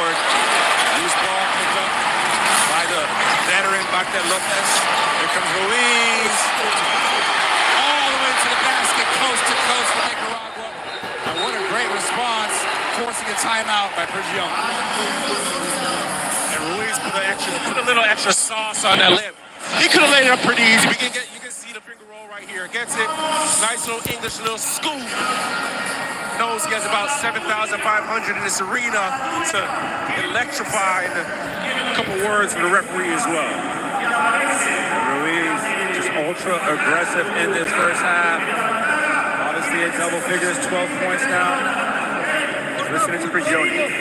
forward. Loose ball picked up by the veteran Martel Lopez. Here comes Ruiz. All the way to the basket, coast to coast for Nicaragua. And what a great response, forcing a timeout by Pergion. And Ruiz put a little extra sauce on that lip. He could have laid it up pretty easy. You can see the finger roll right here. Gets it. Nice little English little scoop. Knows he has about 7,500 in this arena to electrify, and a couple words for the referee as well. Ruiz just ultra aggressive in this first half. Obviously in double figures, 12 points now. Listening to Prigioni.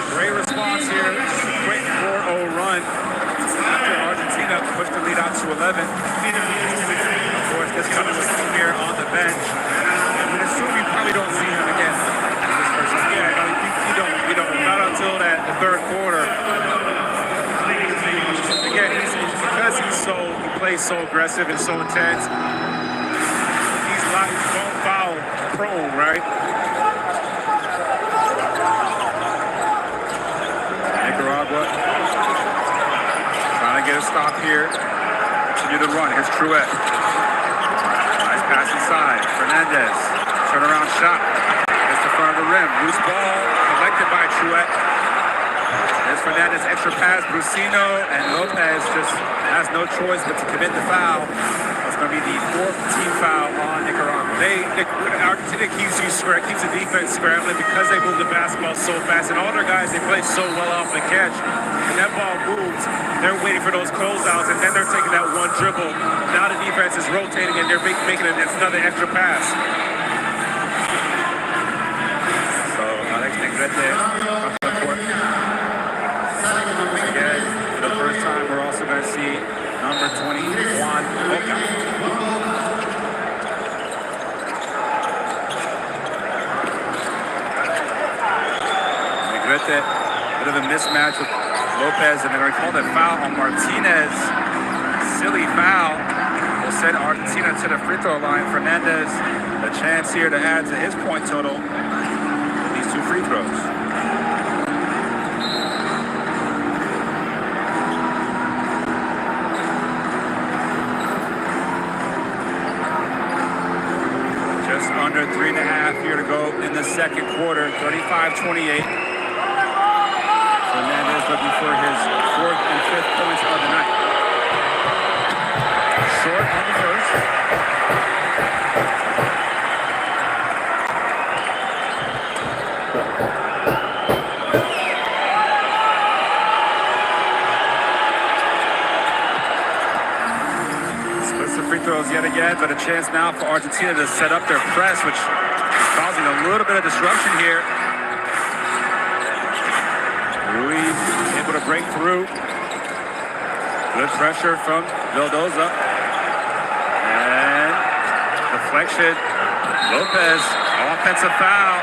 Great response here. Just a quick 4-0 run after Argentina pushed the lead out to 11. Of course, this coming with him here on the bench. And we assume we probably don't see him again. Yeah, no, you don't. Not until the third quarter. Again, because he plays so aggressive and so intense. He's don't foul prone, right? Nicaragua trying to get a stop here. Continue to run. Here's Truett. Nice pass inside. Fernandez. Turnaround shot. Gets to front of the rim. Loose ball collected by Truett. There's Fernandez. Extra pass. Brusino and Lopez just has no choice but to commit the foul. It's going to be the fourth team foul on Nicaragua. Argentina keeps the defense scrambling because they move the basketball so fast, and all their guys, they play so well off the catch. When that ball moves, they're waiting for those closeouts, and then they're taking that one dribble. Now the defense is rotating, and they're making another extra pass. So Alex Negrete up the court. Again, for the first time, we're also going to see number 20, Juan Boca. Negrete, bit of a mismatch with Lopez, and they're going to call that foul on Martinez. Silly foul. Will send Argentina to the free throw line. Fernandez, a chance here to add to his point total with these two free throws. Just under 3.5 here to go in the second quarter. 35-28. Fernandez looking for his fourth and fifth points of the night. Short on the first. Splits the free throws yet again, but a chance now for Argentina to set up their press, which is causing a little bit of disruption here. Ruiz able to break through. Good pressure from Vildoza. And deflection. Lopez, offensive foul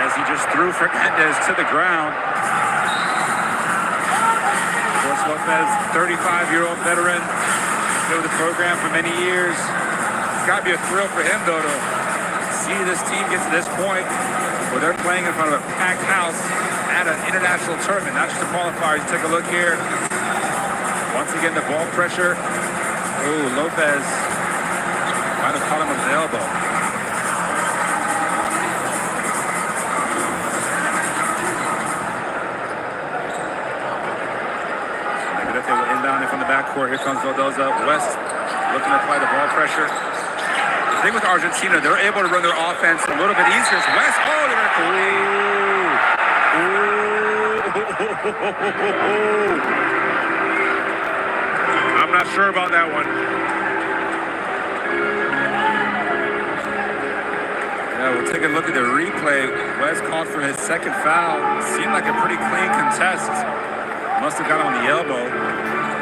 as he just threw Fernandez to the ground. Of course, Lopez, 35-year-old veteran, been with the program for many years. It's got to be a thrill for him, though, to see this team get to this point where they're playing in front of a packed house at an international tournament, not just a qualifier. You take a look here. Once again, the ball pressure. Ooh, Lopez might have caught him with the elbow. Negrete will inbound it from the backcourt. Here comes Vildoza. West looking to apply the ball pressure. The thing with Argentina, they're able to run their offense a little bit easier. West, oh, they're sure about that one. Yeah, we'll take a look at the replay. West called for his second foul. Seemed like a pretty clean contest. Must have got on the elbow.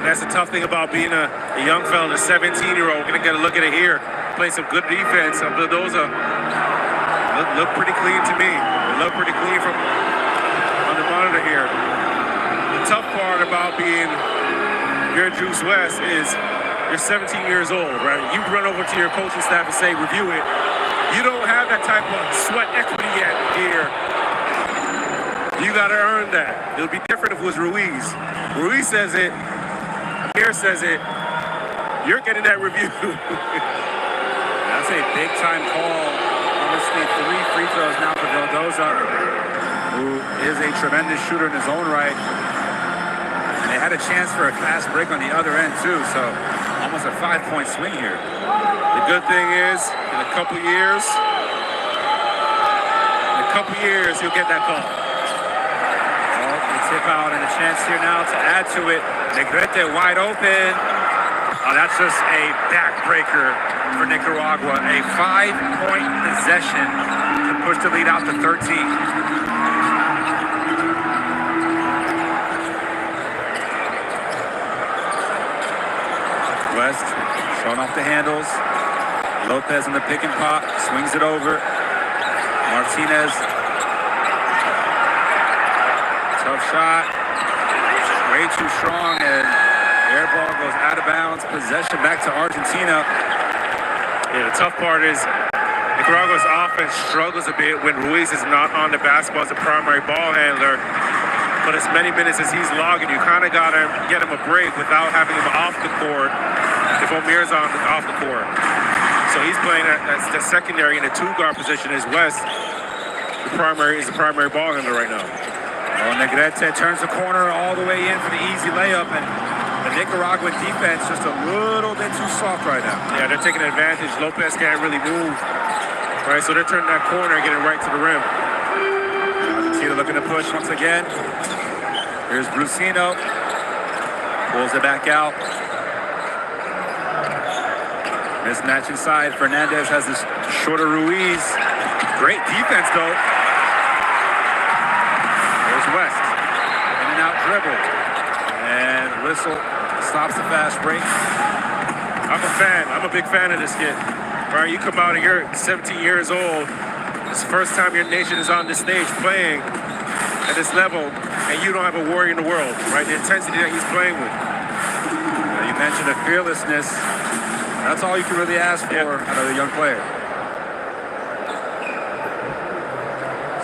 That's the tough thing about being a young fella, a 17-year-old. We're gonna get a look at it here. Playing some good defense. Those look pretty clean to me. They look pretty clean from on the monitor here. The tough part about being your Juice West is you're 17 years old, right? You run over to your coaching staff and say, review it. You don't have that type of sweat equity yet here. You got to earn that. It'll be different if it was Ruiz. Ruiz says it. Amir says it. You're getting that review. That's a big-time call. Obviously, 3 free throws now for Vildoza, who is a tremendous shooter in his own right. And they had a chance for a fast break on the other end, too, so almost a 5-point swing here. The good thing is, in a couple years, he'll get that call. Well, the tip out and a chance here now to add to it. Negrete wide open. Oh, that's just a backbreaker for Nicaragua. A 5-point possession to push the lead out to 13. West showing off the handles. Lopez in the pick and pop, swings it over. Martinez. Tough shot. Way too strong, and air ball goes out of bounds. Possession back to Argentina. Yeah, the tough part is Nicaragua's offense struggles a bit when Ruiz is not on the basketball as a primary ball handler. But as many minutes as he's logging, you kind of got to get him a break without having him off the court if Omir's off the court. So he's playing as the secondary in the 2-guard position as West. The primary ball handler right now. Well, Negrete turns the corner all the way in for the easy layup, and the Nicaraguan defense just a little bit too soft right now. Yeah, they're taking advantage. Lopez can't really move. Right, so they're turning that corner and getting right to the rim. Argentina looking to push once again. Here's Brusino. Pulls it back out. Mismatch inside. Fernandez has this shorter Ruiz. Great defense, though. There's West. In and out dribble. And whistle stops the fast break. I'm a fan. I'm a big fan of this kid. Right, you come out and you're 17 years old. It's the first time your nation is on this stage playing at this level, and you don't have a worry in the world, right? The intensity that he's playing with. You mentioned the fearlessness. That's all you can really ask for out of a young player.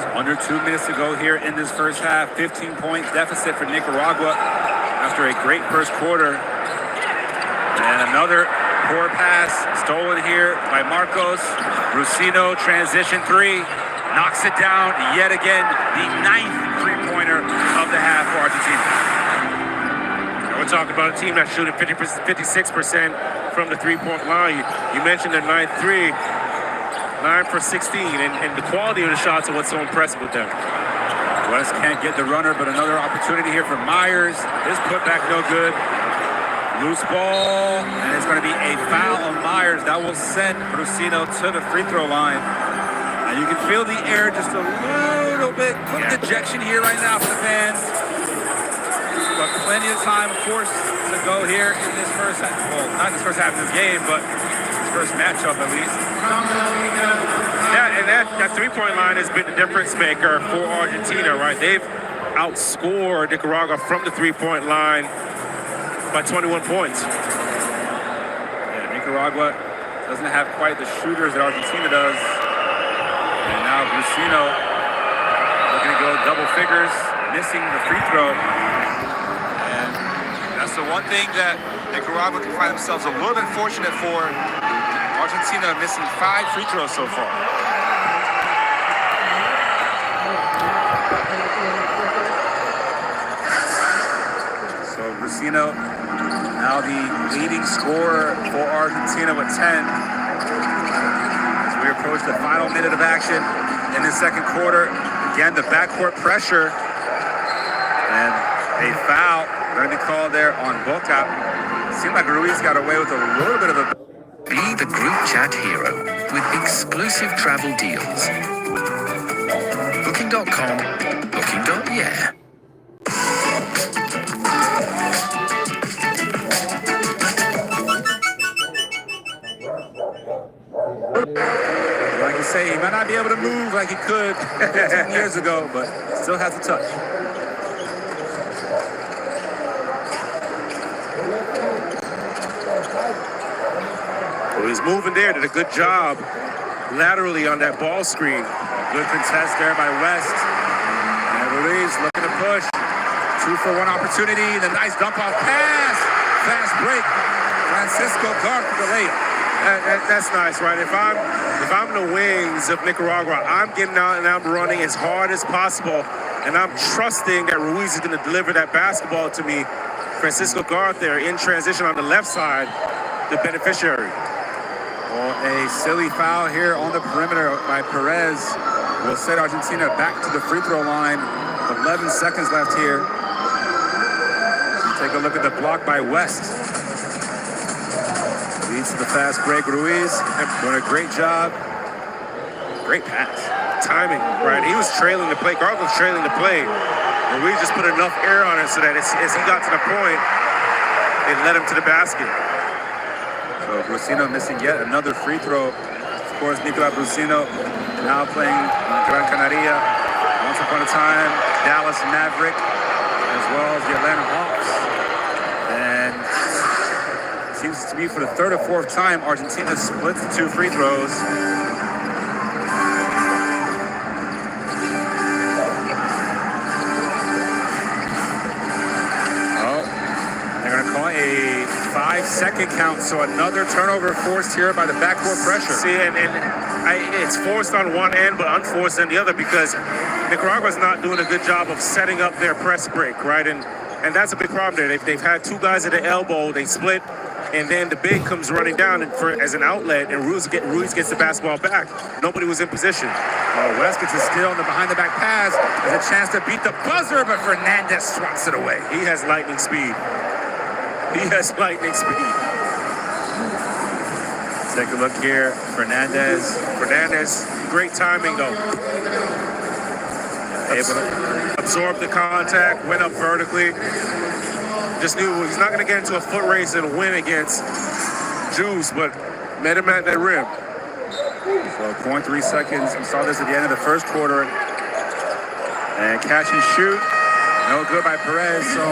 So under 2 minutes to go here in this first half. 15-point deficit for Nicaragua after a great first quarter. And another poor pass stolen here by Marcos. Brusino, transition 3. Knocks it down yet again. The 9th three-pointer of the half for Argentina. We're talking about a team that's shooting 56% from the three-point line. You mentioned their 9th three. 9 for 16. And the quality of the shots are what's so impressive with them. West can't get the runner, but another opportunity here for Myers. His putback no good. Loose ball, and it's going to be a foul on Myers. That will send Brusino to the free throw line. And you can feel the air just a little bit. Quick dejection here right now for the fans. But plenty of time, of course, to go here in this first half. Well, not this first half of this game, but this first matchup at least. Yeah, and that three-point line has been the difference maker for Argentina, right? They've outscored Nicaragua from the three-point line by 21 points. Yeah, Nicaragua doesn't have quite the shooters that Argentina does. And now Brusino looking to go double figures, missing the free throw. And that's the one thing that Nicaragua can find themselves a little bit fortunate for. Argentina missing 5 free throws so far. So Brusino, now the leading scorer for Argentina with 10. As we approach the final minute of action in the second quarter. Again, the backcourt pressure. And a foul going to be called there on Boca. Seemed like Ruiz got away with a little bit of a... Be the group chat hero with exclusive travel deals. Booking.com, Booking.yeah. Like you say, he might not be able to move like he could 15 years ago, but still has a touch. Well, he's moving there, did a good job laterally on that ball screen. Good contest there by West. And Ruiz looking to push. 2-for-1 opportunity. The nice dump off pass. Fast break. Francisco Garth with the late. That's nice, right? If I'm the wings of Nicaragua, I'm getting out and I'm running as hard as possible, and I'm trusting that Ruiz is going to deliver that basketball to me. Francisco Garth there in transition on the left side, the beneficiary. Well, a silly foul here on the perimeter by Perez will set Argentina back to the free throw line. 11 seconds left here. Take a look at the block by West. Leads to the fast break. Ruiz doing a great job. Great pass. Timing, right? He was trailing the play. Garth was trailing the play. Ruiz just put enough air on it so that as he got to the point, it led him to the basket. So Brusino missing yet another free throw. Of course, Nicolas Brusino now playing Gran Canaria. Once upon a time, Dallas Maverick, as well as the Atlanta Hawks. And it seems to me for the third or fourth time, Argentina splits the two free throws. A 5-second count, so another turnover forced here by the backcourt pressure. See, it's forced on one end, but unforced on the other because Nicaragua's not doing a good job of setting up their press break, right? And that's a big problem there. They've had two guys at the elbow, they split, and then the big comes running down as an outlet, and Ruiz gets the basketball back. Nobody was in position. West gets a steal on the behind-the-back pass. There's a chance to beat the buzzer, but Fernandez swats it away. He has lightning speed. He has lightning speed. Take a look here. Fernandez, great timing though. Able to absorb the contact, went up vertically. Just knew he's not going to get into a foot race and win against Juice, but met him at that rim. So 0.3 seconds. We saw this at the end of the first quarter. And catch and shoot. No good by Perez. So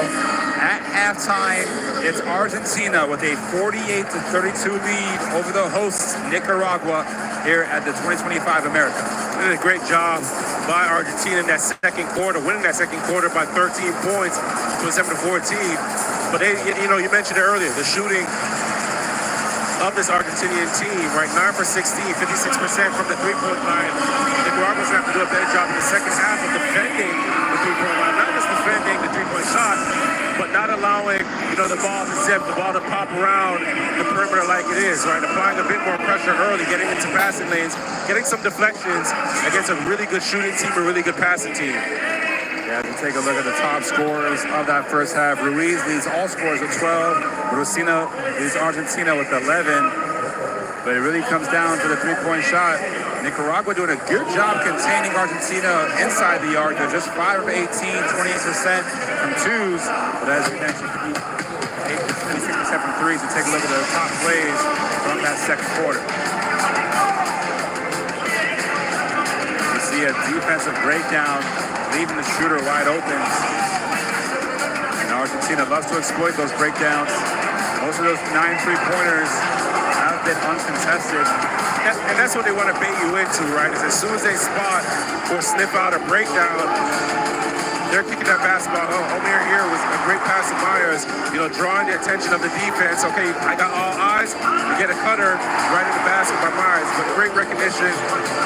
at halftime, it's Argentina with a 48-32 lead over the hosts Nicaragua here at the 2025 AmeriCup. They did a great job by Argentina in that second quarter, winning that second quarter by 13 points, 27-14. But you mentioned it earlier, the shooting of this Argentinian team, right? 9 for 16, 56% from the three-point line. Nicaragua's going to have to do a better job in the second half of defending the three-point line, not just defending the three-point shot, but not allowing, the ball to zip, the ball to pop around the perimeter like it is, right? Applying a bit more pressure early, getting into passing lanes, getting some deflections against a really good shooting team, a really good passing team. Yeah, we take a look at the top scorers of that first half. Ruiz leads all scorers with 12. Brusino leads Argentina with 11. But it really comes down to the three-point shot. Nicaragua doing a good job containing Argentina inside the arc. They're just 5 of 18, 28% from twos. But as we mentioned, 56% from threes. So take a look at the top plays from that second quarter. You see a defensive breakdown, leaving the shooter wide open. And Argentina loves to exploit those breakdowns. Most of those 9 3-pointers have been uncontested. And that's what they want to bait you into, right? Is as soon as they spot or sniff out a breakdown, they're kicking that basketball. Omer here was a great pass to Myers, drawing the attention of the defense. Okay, I got all eyes. You get a cutter right in the basket by Myers. But great recognition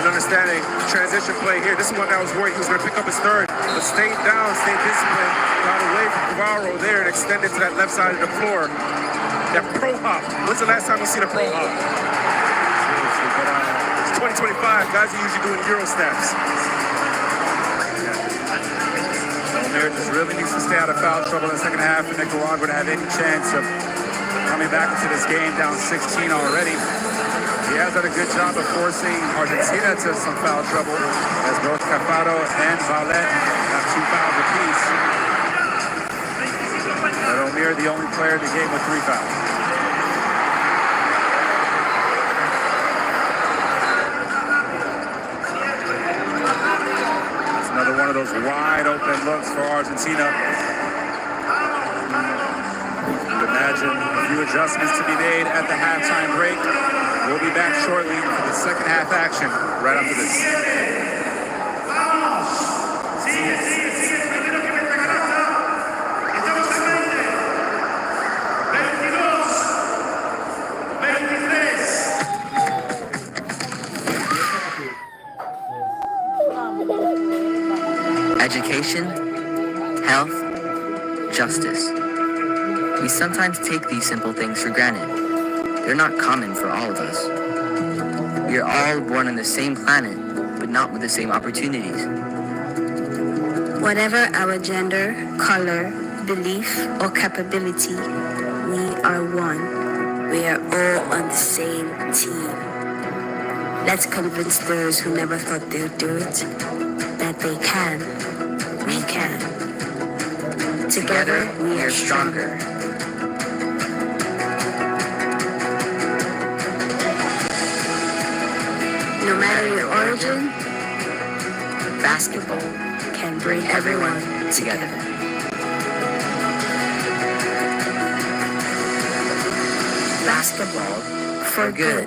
and understanding. Transition play here. This is one that was worried he was going to pick up his third, but stayed down, stayed disciplined, got away from Guevara there and extended to that left side of the floor. That pro hop. When's the last time you seen a pro hop? It's 2025. Guys are usually doing Euro steps. Omer just really needs to stay out of foul trouble in the second half for Nicaragua to have any chance of coming back into this game down 16 already. He has done a good job of forcing Argentina to some foul trouble as both Caparo and Valette have 2 fouls apiece. But Omir, the only player in the game with 3 fouls. That's another one of those wide open looks for Argentina. You'd imagine a few adjustments to be made at the halftime break. We'll be back shortly for the second half action right after this. Education, health, justice. We sometimes take these simple things for granted. They're not common for all of us. We are all born on the same planet, but not with the same opportunities. Whatever our gender, color, belief, or capability, we are one. We are all on the same team. Let's convince those who never thought they'd do it that they can. We can. Together, we are stronger. No matter your origin, basketball can bring everyone together. Basketball for good.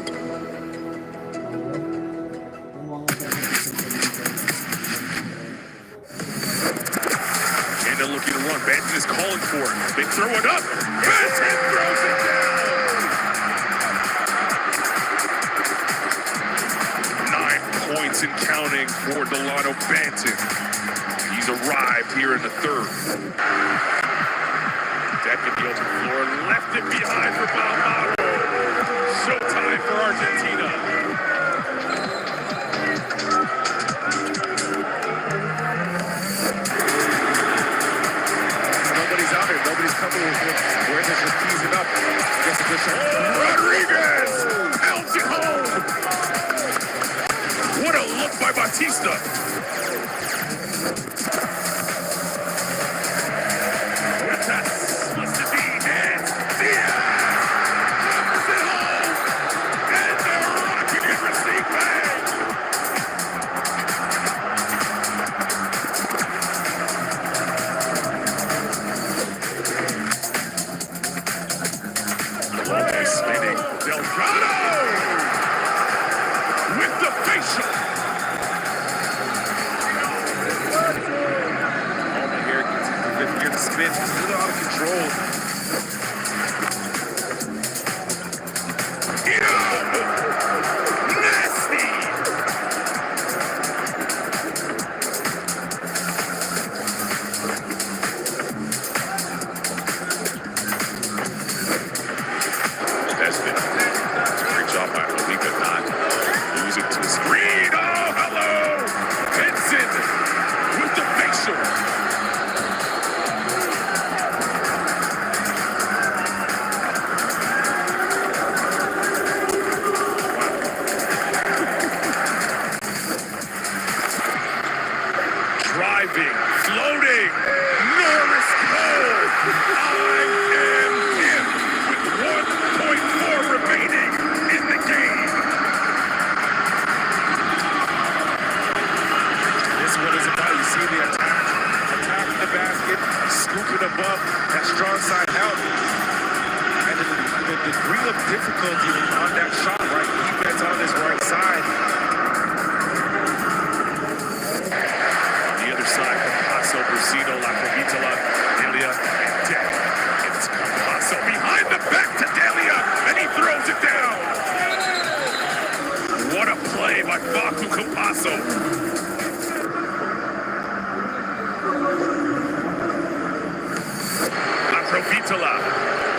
And they're looking to run. Banton is calling for it. They throw it up. Banton throws it down. 9 points and counting for Delano Banton. He's arrived here in the third. Deck in the open floor, left it behind for Balmaro. Showtime for Argentina. Nobody's out here. Nobody's coming with where they're just teasing up. Gets a good shot. Rodriguez pounds it home. What a look by Batista.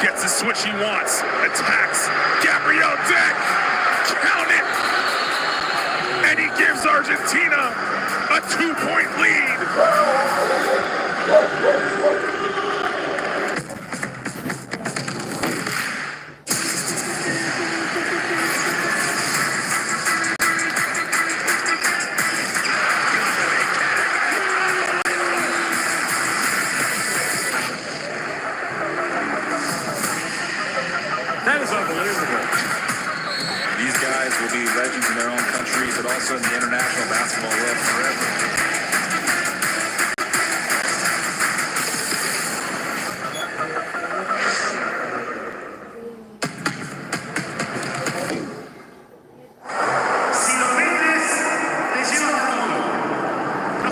Gets the switch he wants. Attacks. Gabriel Deck. Count it. And he gives Argentina a 2-point lead. That is unbelievable. These guys will be legends in their own countries, but also in the international basketball world forever.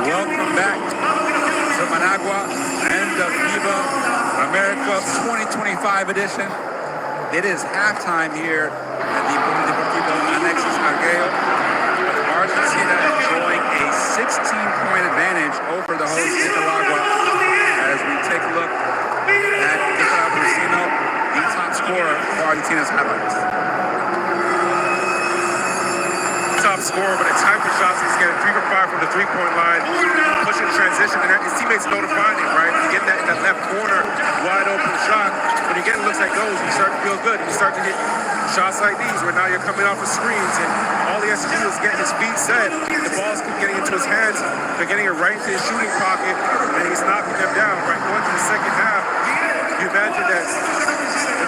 Welcome back to Managua and the FIBA AmeriCup 2025 edition. It is halftime here at the Deportivo Alexis Arguello. Argentina enjoying a 16-point advantage over the host Nicaragua as we take a look at Nicaragua, the top scorer for Argentina's highlights. Top scorer, but a type of shots he's getting 3 for 5 from the three-point line, pushing transition, and his teammates know to find him, right? You get that in that left corner, wide open shot. When you get looks like those, you start to feel good. You start to hit shots like these, where now you're coming off of screens, and all he has to do is get his feet set. The ball's keep getting into his hands. They're getting it right into his shooting pocket, and he's knocking them down. Right, going to the second half, you imagine that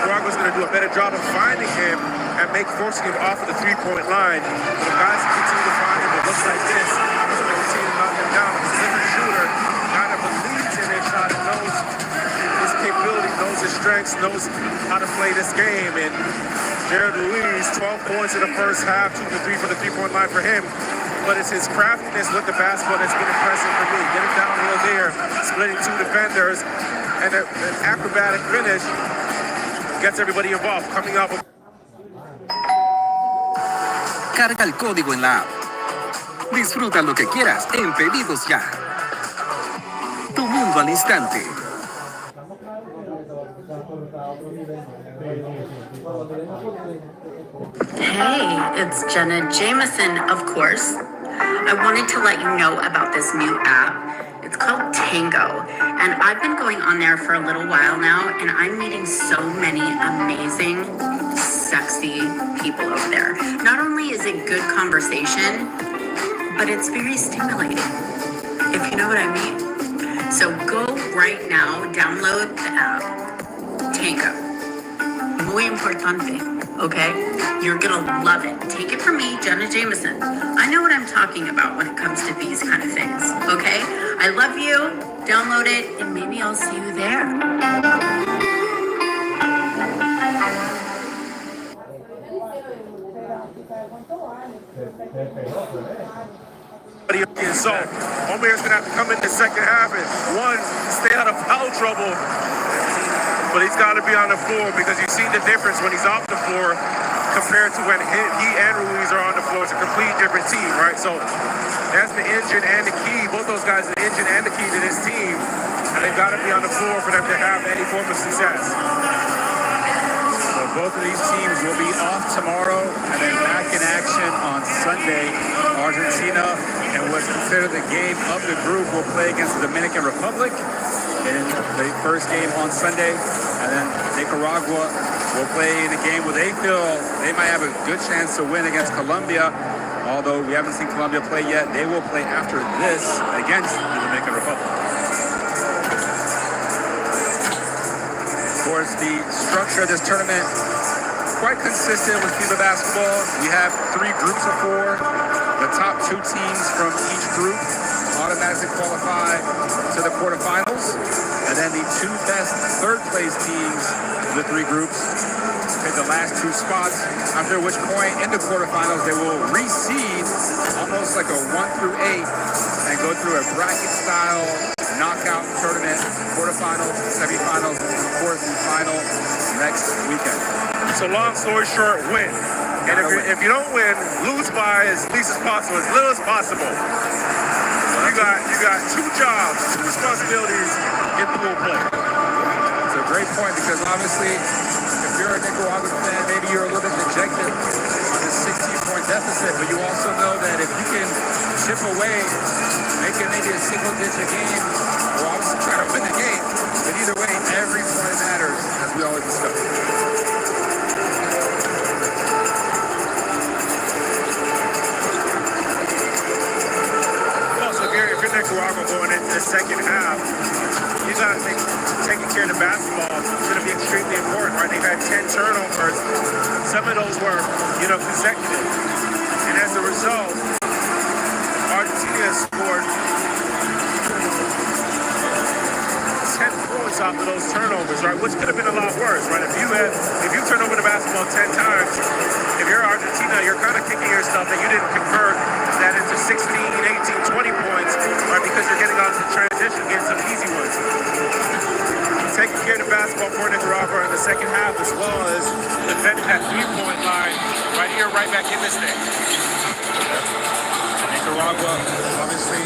Nicaragua's going to do a better job of finding him and forcing him off of the three-point line. But the guys continue to find him. It looks like this. They continue to knock him down. He's a different shooter. Guy that believes in his shot and knows his capability, knows his strengths, knows how to play this game. And Jared Luis, 12 points in the first half, 2 for 3 for the three-point line for him. But it's his craftiness with the basketball that's been impressive for me. Getting downhill there, splitting 2 defenders, and an acrobatic finish gets everybody involved. Coming up. Carga el código en la app. Disfruta lo que quieras en Pedidos Ya. Tu mundo al instante. Hey, it's Jenna Jameson, of course. I wanted to let you know about this new app. It's called Tango, and I've been going on there for a little while now, and I'm meeting so many amazing, sexy people over there. Not only is it good conversation, but it's very stimulating, if you know what I mean. So go right now, download the app, Tango. Muy importante, okay? You're gonna love it. Take it from me, Jenna Jameson. I know what I'm talking about when it comes to these kind of things, okay? I love you, download it, and maybe I'll see you there. So, Omar's gonna have to come in the second half and stay out of foul trouble. But he's got to be on the floor because you see the difference when he's off the floor compared to when he and Ruiz are on the floor. It's a complete different team, right? So that's the engine and the key. Both those guys are the engine and the key to this team. And they've got to be on the floor for them to have any form of success. So both of these teams will be off tomorrow and then back in action on Sunday. Argentina, and what's considered the game of the group, will play against the Dominican Republic in the first game on Sunday. And then Nicaragua will play in a game where they feel they might have a good chance to win against Colombia. Although we haven't seen Colombia play yet, they will play after this against the Dominican Republic. Of course, the structure of this tournament quite consistent with FIBA basketball. We have 3 groups of 4. The top 2 teams from each group automatically qualify to the quarterfinals. And then the 2 best third-place teams of the 3 groups take the last 2 spots, after which point in the quarterfinals they will reseed almost like a 1 through 8 and go through a bracket-style knockout tournament, quarterfinals, semifinals, and of course the final next weekend. So long story short, win. And if you don't win, lose by as least as possible, as little as possible. You got 2 jobs, 2 responsibilities in pool play. It's a great point because obviously, if you're a Nicaraguan fan, maybe you're a little bit dejected on this 16-point deficit, but you also know that if you can chip away, make it maybe a single-digit game, or obviously try to win the game, but either way, every point matters, as we always discuss. Nicaragua going into the second half, you got to taking care of the basketball is going to be extremely important, right? They've had 10 turnovers were, consecutive. And as a result, Argentina scored 10 points off of those turnovers, right? Which could have been a lot worse, right? If you turn over the basketball 10 times, if you're Argentina, you're kind of kicking yourself that you didn't convert that into 16, 18, 20 points, right? Because you're getting on the transition, getting some easy ones. Taking care of the basketball for Nicaragua in the second half, as well as defending that three-point line right here, right back in this thing. Nicaragua, obviously,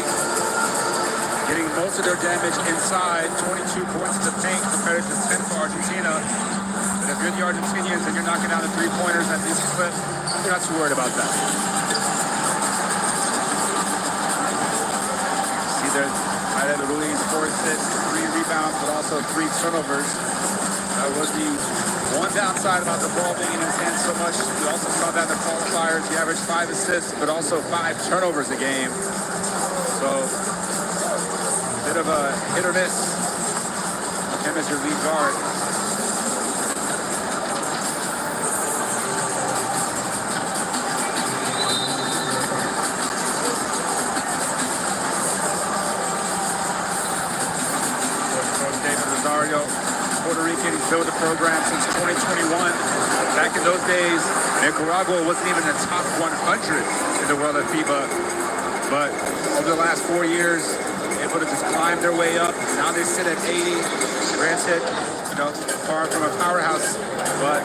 getting most of their damage inside, 22 points in the paint compared to 10 for Argentina. But if you're the Argentinians and you're knocking down the three-pointers at this clip, you're not too worried about that. See there, Jared Ruiz, 4 assists, 3 rebounds, but also 3 turnovers. That was the one downside about the ball being in his hands so much. We also saw that in the qualifiers. He averaged 5 assists, but also 5 turnovers a game. So, bit of a hit or miss. Him as your lead guard. Coach David Rosario, Puerto Rican, he's been with the program since 2021. Back in those days, Nicaragua wasn't even in the top 100 in the world of FIBA. But over the last 4 years, able to just climb their way up. Now they sit at 80. Granted, far from a powerhouse, but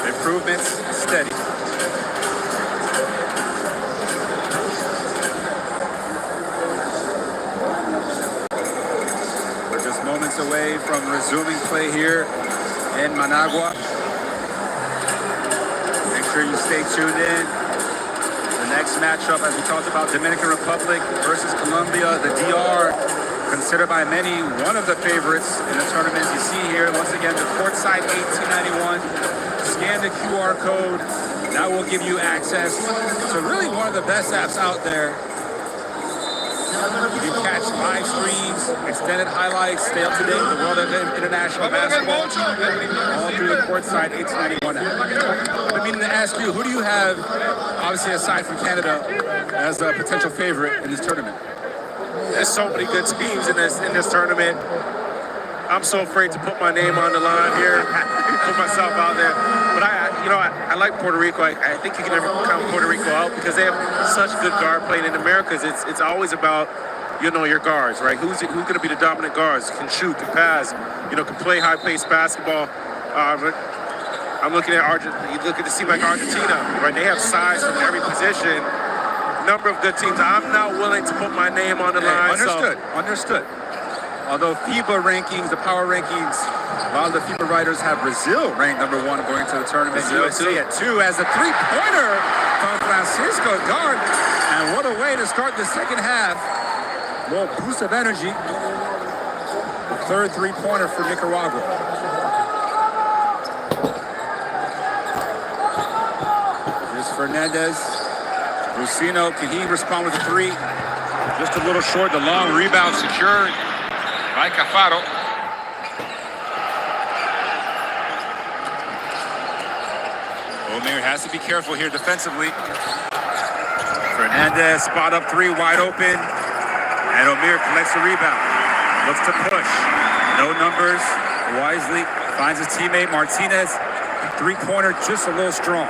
improvements steady. We're just moments away from resuming play here in Managua. Make sure you stay tuned in. The next matchup, as we talked about, Dominican Republic versus Colombia, the DR, considered by many one of the favorites in the tournament. You see here, once again, the courtside 1891. Scan the QR code. That will give you access to really one of the best apps out there. You can catch live streams, extended highlights, stay up to date with the world of international basketball, all through the courtside 1891 app. I mean to ask you, who do you have, obviously aside from Canada, as a potential favorite in this tournament? There's so many good teams in this tournament. I'm so afraid to put my name on the line here, put myself out there. But I like Puerto Rico. I think you can never count Puerto Rico out because they have such good guard playing in Americas. It's always about your guards, right? Who's going to be the dominant guards? Can shoot, can pass, can play high-paced basketball. I'm looking at Argentina. You look at the team like Argentina, right? They have size from every position. Number of good teams. I'm not willing to put my name on the line. Understood. Although FIBA rankings, the power rankings, a lot of the FIBA writers have Brazil ranked number 1 going to the tournament. USA at 2 as a three-pointer from Francisco guard. And what a way to start the second half. A little boost of energy. The third three-pointer for Nicaragua. Here's Fernandez. Lucino, can he respond with a 3? Just a little short. The long rebound secured by Cafaro. Omer has to be careful here defensively. Fernandez, spot up 3, wide open. And Omer collects the rebound. Looks to push. No numbers. Wisely finds his teammate Martinez. Three-pointer just a little strong.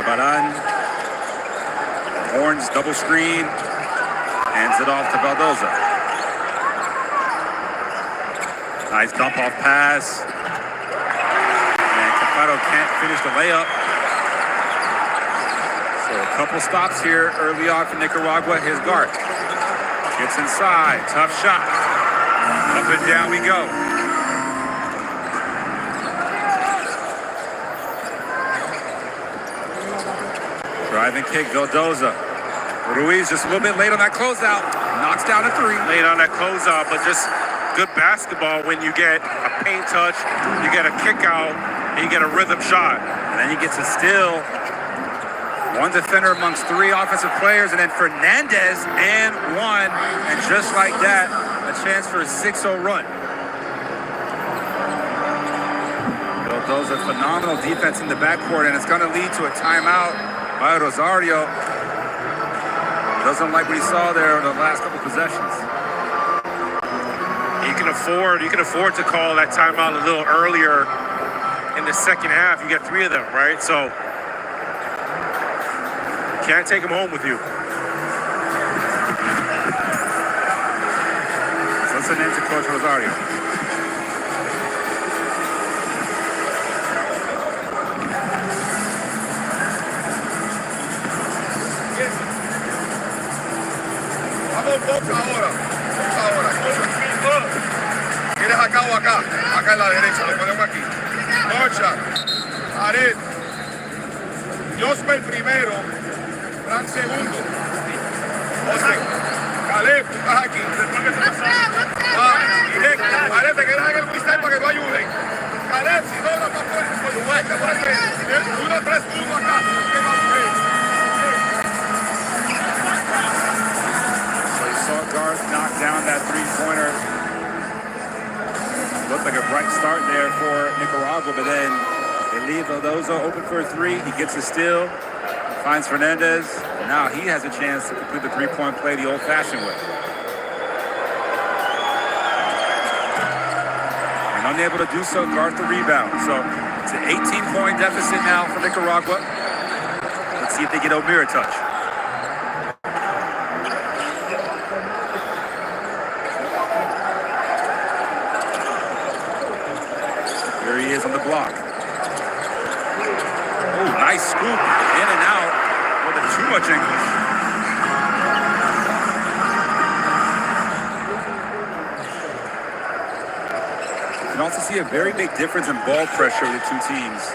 Baran. Horns, double screen. Hands it off to Valdoza. Nice dump off pass. And Cafaro can't finish the layup. So a couple stops here early on for Nicaragua. His guard gets inside. Tough shot. Up and down we go. Driving kick, Valdoza. Ruiz just a little bit late on that closeout. Knocks down a 3. Late on that closeout, but just good basketball when you get a paint touch, you get a kick out, and you get a rhythm shot. And then he gets a steal. One defender amongst 3 offensive players, and then Fernandez and 1. And just like that, a chance for a 6-0 run. Those are phenomenal defense in the backcourt, and it's going to lead to a timeout by Rosario. Doesn't like what he saw there in the last couple possessions. You can afford to call that timeout a little earlier in the second half. You get 3 of them, right? So can't take them home with you. Listen in to Coach Rosario. Box ahora. ¿Quieres acá o acá? Acá en la derecha, lo ponemos aquí. Mocha, Aret, Josper primero, Fran segundo. José, Caleb, tú estás aquí. Directo, Aret, te quedas en el freestyle para que tú ayudes. Caleb, si no, la pasó por tu vuelta, por aquí. 1, 3, 1 acá. ¿Qué va a hacer? Saw Garth knock down that three-pointer. Looked like a bright start there for Nicaragua, but then they leave Lodozo open for a 3. He gets a steal, finds Fernandez. Now he has a chance to complete the three-point play the old-fashioned way. And unable to do so, Garth the rebound. So it's an 18-point deficit now for Nicaragua. Let's see if they get O'Meara a touch. He is on the block. Oh, nice scoop. In and out with too much English. You can also see a very big difference in ball pressure with the two teams.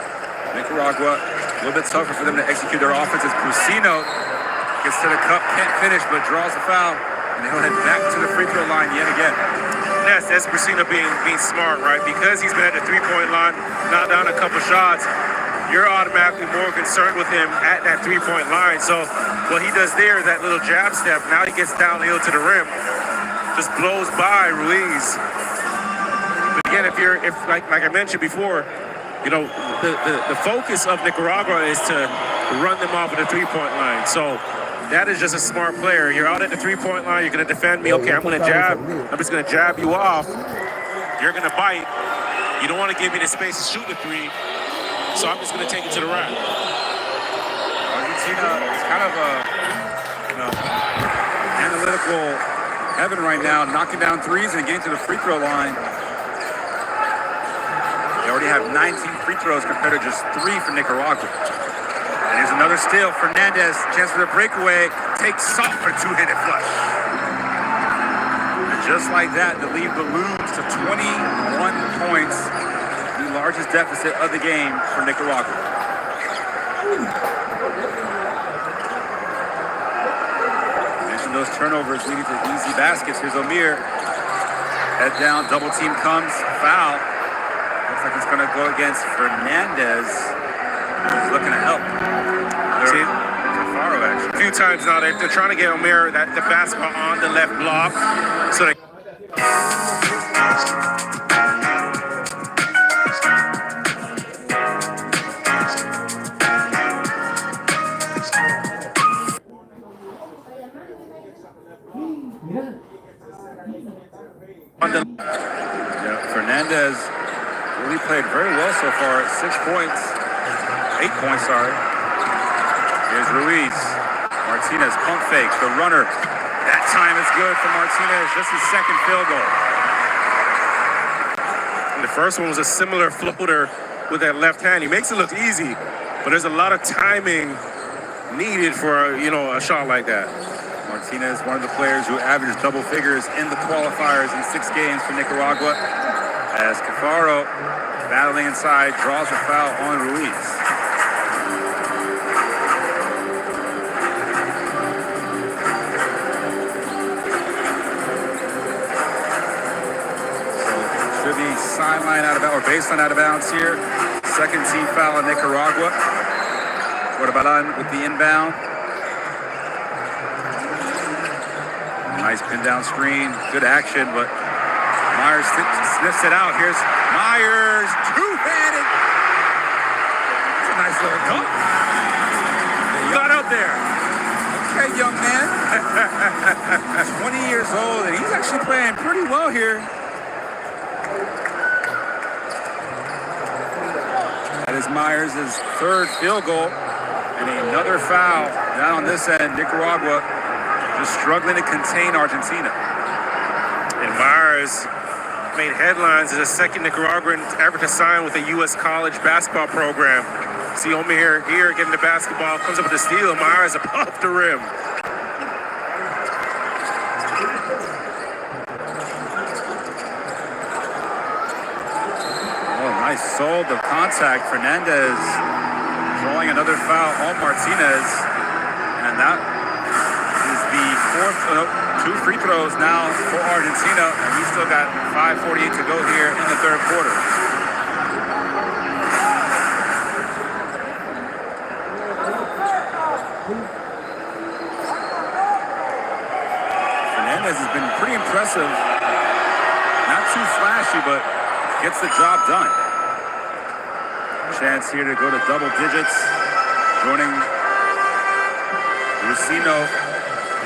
Nicaragua, a little bit tougher for them to execute their offense as Cusino gets to the cup, can't finish, but draws a foul, and he'll head back to the free throw line yet again. Yes, that's Brasino being smart, right? Because he's been at the three-point line, knocked down a couple shots, you're automatically more concerned with him at that three-point line. So what he does there is that little jab step. Now he gets downhill to the rim, just blows by Ruiz. But again, if like I mentioned before, you know, the focus of Nicaragua is to run them off of the three-point line. So that is just a smart player. You're out at the three-point line. You're going to defend me. Okay, I'm going to jab. I'm just going to jab you off. You're going to bite. You don't want to give me the space to shoot the 3. So I'm just going to take it to the rack. Argentina is kind of a analytical heaven right now, knocking down threes and getting to the free throw line. They already have 19 free throws compared to just 3 for Nicaragua. And here's another steal. Fernandez, chance for the breakaway, takes off for a two-handed flush. And just like that, the lead balloons to 21 points, the largest deficit of the game for Nicaragua. Mentioned those turnovers leading to easy baskets. Here's O'Meara. Head down, double team comes, foul. Looks like it's gonna go against Fernandez. He's looking to help. A few times now they're trying to get O'Meara the basketball on the left block. So they Fernandez really played very well so far. 6 points. 8 points, sorry. Here's Ruiz. Martinez pump fake, the runner. That time is good for Martinez, just his second field goal. And the first one was a similar floater with that left hand. He makes it look easy, but there's a lot of timing needed for a shot like that. Martinez, one of the players who averaged double figures in the qualifiers in 6 games for Nicaragua. As Cafaro, battling inside, draws a foul on Ruiz. Should be sideline out of bounds, or baseline out of bounds here. Second team foul on Nicaragua. Cordobalan with the inbound. Nice pin down screen, good action, but Myers sniffs it out. Here's Myers, two-handed a nice little dunk. Got out there. Okay, young man. 20 years old, and he's actually playing pretty well here. That is Myers' third field goal, and another foul down on this end. Nicaragua just struggling to contain Argentina. And Myers made headlines as the second Nicaraguan ever to sign with a U.S. college basketball program. See Omier here getting the basketball, comes up with a steal. Myers above the rim. Oh, nice sold the contact. Fernandez drawing another foul on Martinez. And that is the fourth, two free throws now for Argentina. And we still got 5:48 to go here in the third quarter. Fernandez has been pretty impressive. Not too flashy, but gets the job done. Chance here to go to double digits. Joining Rusino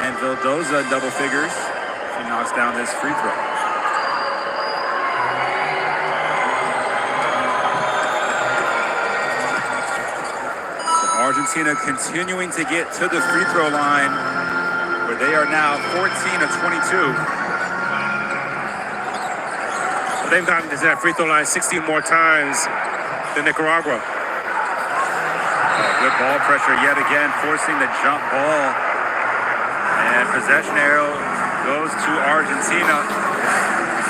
and Vildoza in double figures. He knocks down this free throw. So Argentina continuing to get to the free throw line, where they are now 14 of 22. They've gotten to that free throw line 16 more times than Nicaragua. Good ball pressure yet again, forcing the jump ball. And possession arrow goes to Argentina.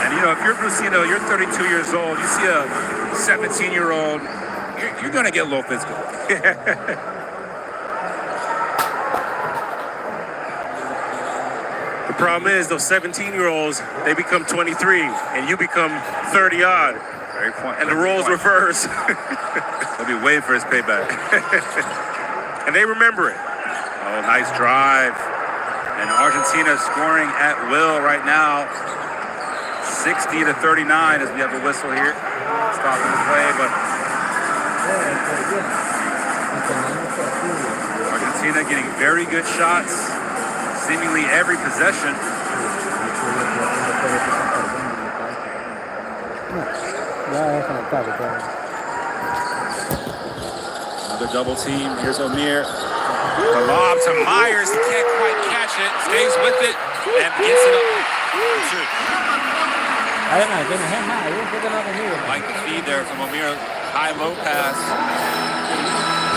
And you know, if you're Brusino, you're 32 years old, you see a 17-year-old, you're gonna get a little physical. The problem is those 17-year-olds, they become 23 and you become 30-odd. Very point. And the roles reverse. He'll be waiting for his payback. And they remember it. Oh, nice drive. And Argentina scoring at will right now. 60 to 39 as we have a whistle here. Stopping the play, but Argentina getting very good shots. Seemingly every possession. Another double team. Here's Omier. The lob to Myers. He can't quite catch it. Stays with it and gets it up. Like the feed there from Omier. High-low pass.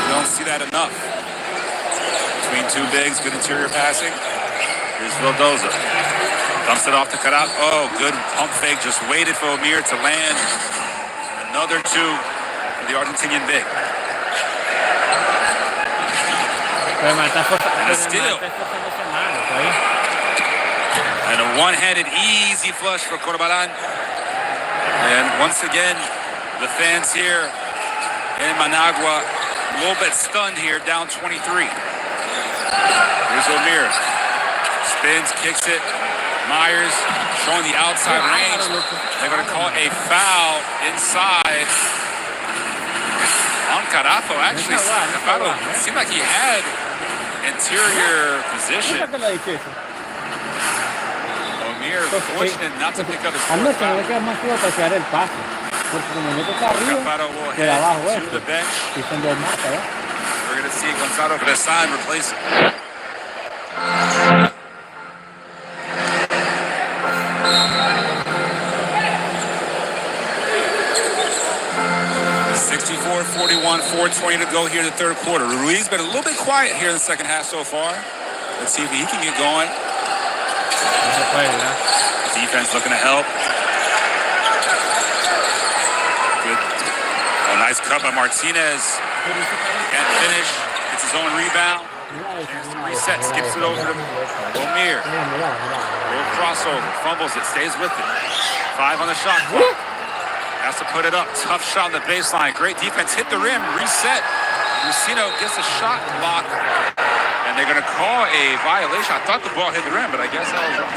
You don't see that enough. Between two bigs, good interior passing. Here's Vildoza. Dumps it off to cut out. Oh, good pump fake. Just waited for Omier to land. Another two for the Argentinian big. And a steal. And a one-handed easy flush for Corbalán. And once again, the fans here in Managua a little bit stunned here, down 23. Here's Omier. Spins, kicks it. Myers showing the outside range. They're going to call a foul inside on Carazo. Actually, it seemed like he had interior position. Omier fortunate not to pick up his fourth foul. Caparo will head to the bench. We're going to see Gonzalo Bresan replace him. 64-41, 4:20 to go here in the third quarter. Ruiz been a little bit quiet here in the second half so far. Let's see if he can get going. Defense looking to help. Good. Oh, nice cut by Martinez. Can't finish. Gets his own rebound. Reset, skips it over to Omier. Little crossover, fumbles it, stays with it. 5 on the shot clock. Has to put it up. Tough shot on the baseline. Great defense. Hit the rim. Reset. Rusino gets a shot block. And they're going to call a violation. I thought the ball hit the rim, but I guess that was wrong.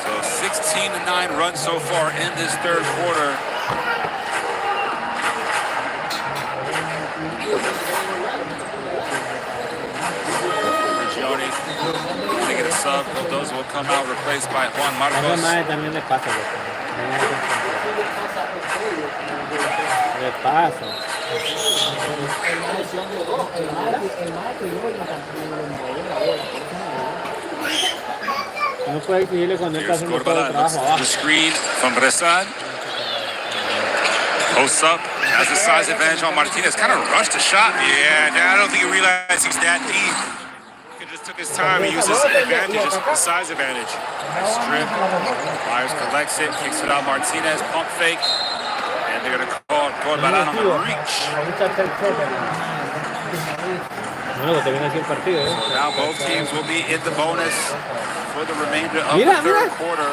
So 16 14-9 run so far in this third quarter. Gioni to get a sub. Those will come out replaced by Juan Marcos. También le pasa. Le pasa. No puede exigirle cuando está haciendo todo el trabajo abajo. The screen from Bressan. Posts up, has the size advantage on Martinez. Kind of rushed the shot. Yeah, I don't think he realized he's that deep. He just took his time. He used his advantage, the size advantage. Strip. Myers collects it, kicks it out. Martinez, pump fake. And they're going to call Corbalan on the reach. So now both teams will be in the bonus for the remainder of the third quarter.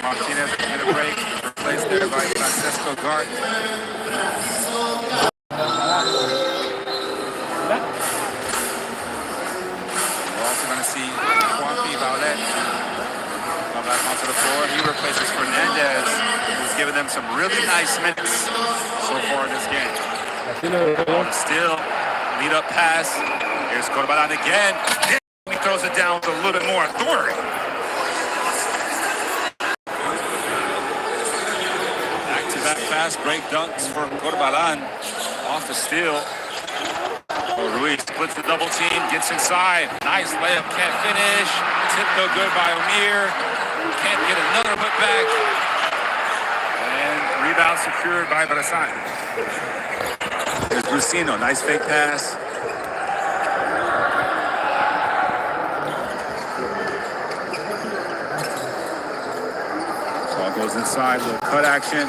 Martinez will get a break, replaced there by Francesco Gart. We're also going to see Juanpi Vaulet come back onto the floor. He replaces Fernandez, who's given them some really nice minutes so far in this game. Still, lead up pass. Here's Corbalan again. He throws it down with a little bit more authority. Back-to-back fast break dunks for Corbalan. Off the steal. Ruiz splits the double team, gets inside. Nice layup, can't finish. Tip no good by Amir. Can't get another put back. And rebound secured by Bressan. There's Brusino, nice fake pass. Ball goes inside, little cut action.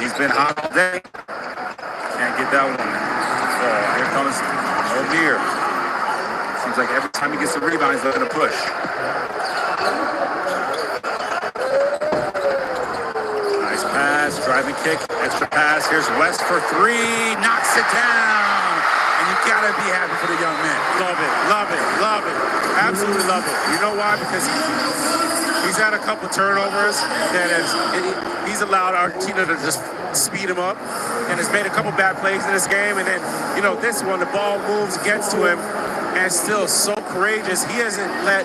He's been hot all day. Can't get that one. So here comes Amir. Seems like every time he gets a rebound, he's looking to push. Pass, driving kick, extra pass. Here's West for three, knocks it down. And you gotta be happy for the young man. Love it, love it, love it. Absolutely love it. You know why? Because he's had a couple turnovers that he's allowed Argentina to just speed him up, and has made a couple bad plays in this game. And then, you know, this one, the ball moves, gets to him, and still so courageous. He hasn't let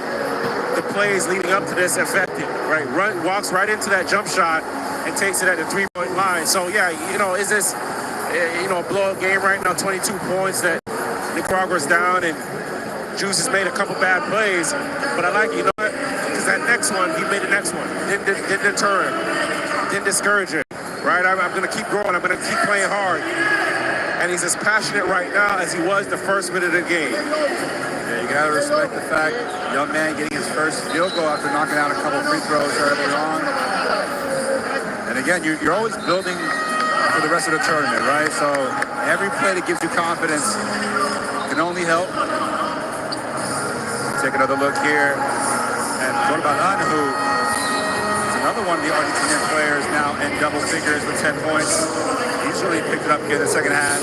the plays leading up to this affect him, right? Walks right into that jump shot and takes it at the three-point line. So, yeah, you know, is this, you know, a blowout game right now, 22 points that Nicaragua's down, and Juice has made a couple bad plays. But I like, you know what, because that next one, he made the next one. Didn't deter him, didn't discourage him, right? I'm going to keep growing. I'm going to keep playing hard. And he's as passionate right now as he was the first minute of the game. Yeah, you got to respect the fact, young man getting his first field goal after knocking out a couple free throws early on. And again, you're always building for the rest of the tournament, right? So every play that gives you confidence can only help. Take another look here at Corbalan, who is another one of the Argentinian players now in double figures with 10 points. He's really picked it up here in the second half.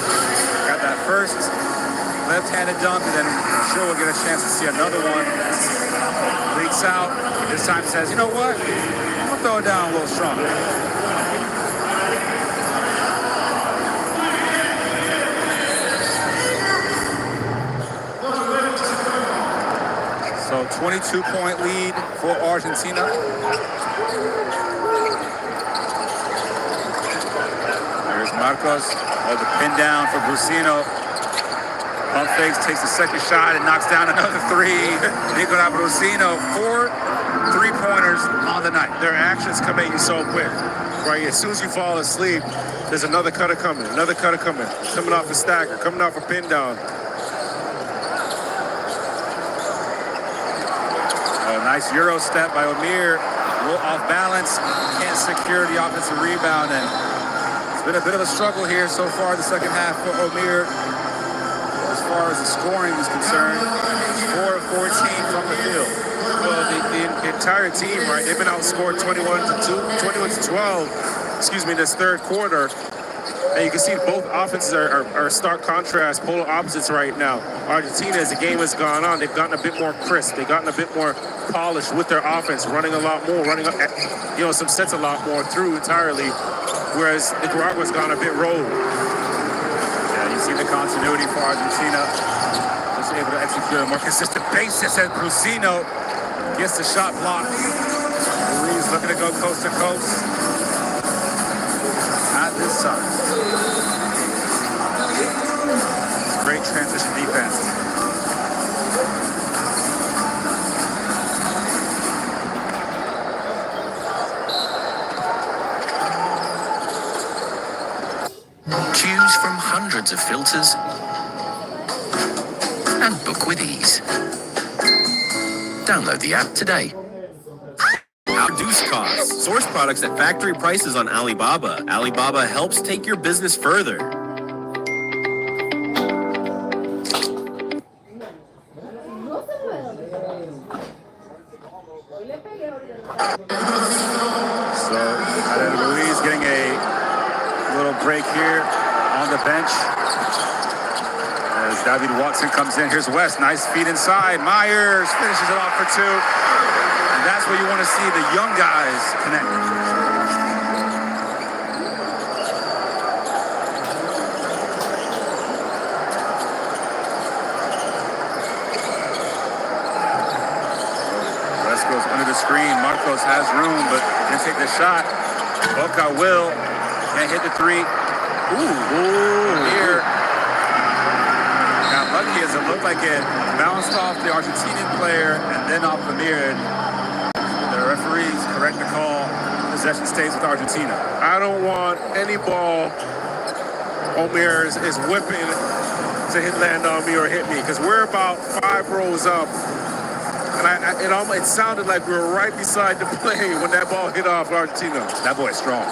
Got that first left-handed dunk, and then I'm sure we'll get a chance to see another one. Leaks out. This time says, you know what? I'm going to throw it down a little stronger. So 22-point lead for Argentina. There's Marcos. Oh, the pin down for Brusino. Pump fakes, takes the second shot, and knocks down another three. Nicolás Brusino, 4 3-pointers on the night. Their actions come at you so quick, right? As soon as you fall asleep, there's another cutter coming, coming off a stacker, coming off a pin down. Nice Euro step by Amir. A little off balance. Can't secure the offensive rebound. And it's been a bit of a struggle here so far the second half for Amir. As far as the scoring is concerned, 4 of 14 from the field. Well, the entire team, right? They've been outscored 21 to 12, excuse me, this third quarter. And you can see both offenses are stark contrast, polar opposites right now. Argentina, as the game has gone on, they've gotten a bit more crisp. They've gotten a bit more polished with their offense, running a lot more, running some sets a lot more through entirely, whereas Nicaragua's gone a bit rogue. Yeah, you see the continuity for Argentina. Just able to execute a more consistent basis, and Brusino gets the shot blocked. Ruiz looking to go coast to coast. At this time. Great transition defense. Choose from hundreds of filters and book with ease. Download the app today. Reduce costs. Source products at factory prices on Alibaba. Alibaba helps take your business further. So, Ruiz getting a little break here on the bench. As David Watson comes in. Here's West. Nice feed inside. Myers finishes it off for two. And that's where you want to see the young guys connect. West goes under the screen. Marcos has room, but can't take the shot. Boca will. Can't hit the three. Ooh, here. Got lucky as it looked like it bounced off the Argentinian player and then off Amir. The referees correct the call. Possession stays with Argentina. I don't want any ball Omir is whipping to land on me or hit me, because we're about 5 rows up. And it sounded like we were right beside the play when that ball hit off Argentina. That boy's strong.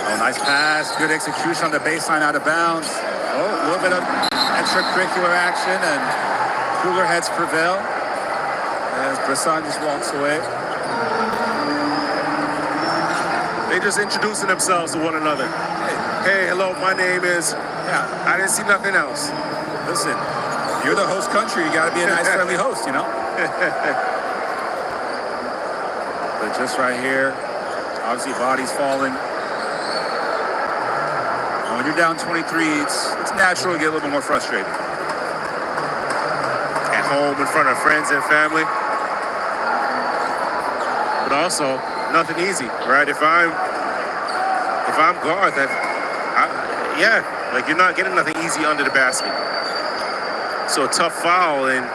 Oh, nice pass. Good execution on the baseline out of bounds. Oh, a little bit of extracurricular action, and cooler heads prevail as Bressan just walks away. They just introducing themselves to one another. Hey, hello, my name is... Yeah, I didn't see nothing else. listen, you're the host country. You got to be a nice, friendly host, you know? But just right here, obviously bodies falling. When you're down 23, it's natural to get a little bit more frustrated. At home, in front of friends and family. But also, nothing easy, right? If I'm Garth, like you're not getting nothing easy under the basket. So a tough foul, and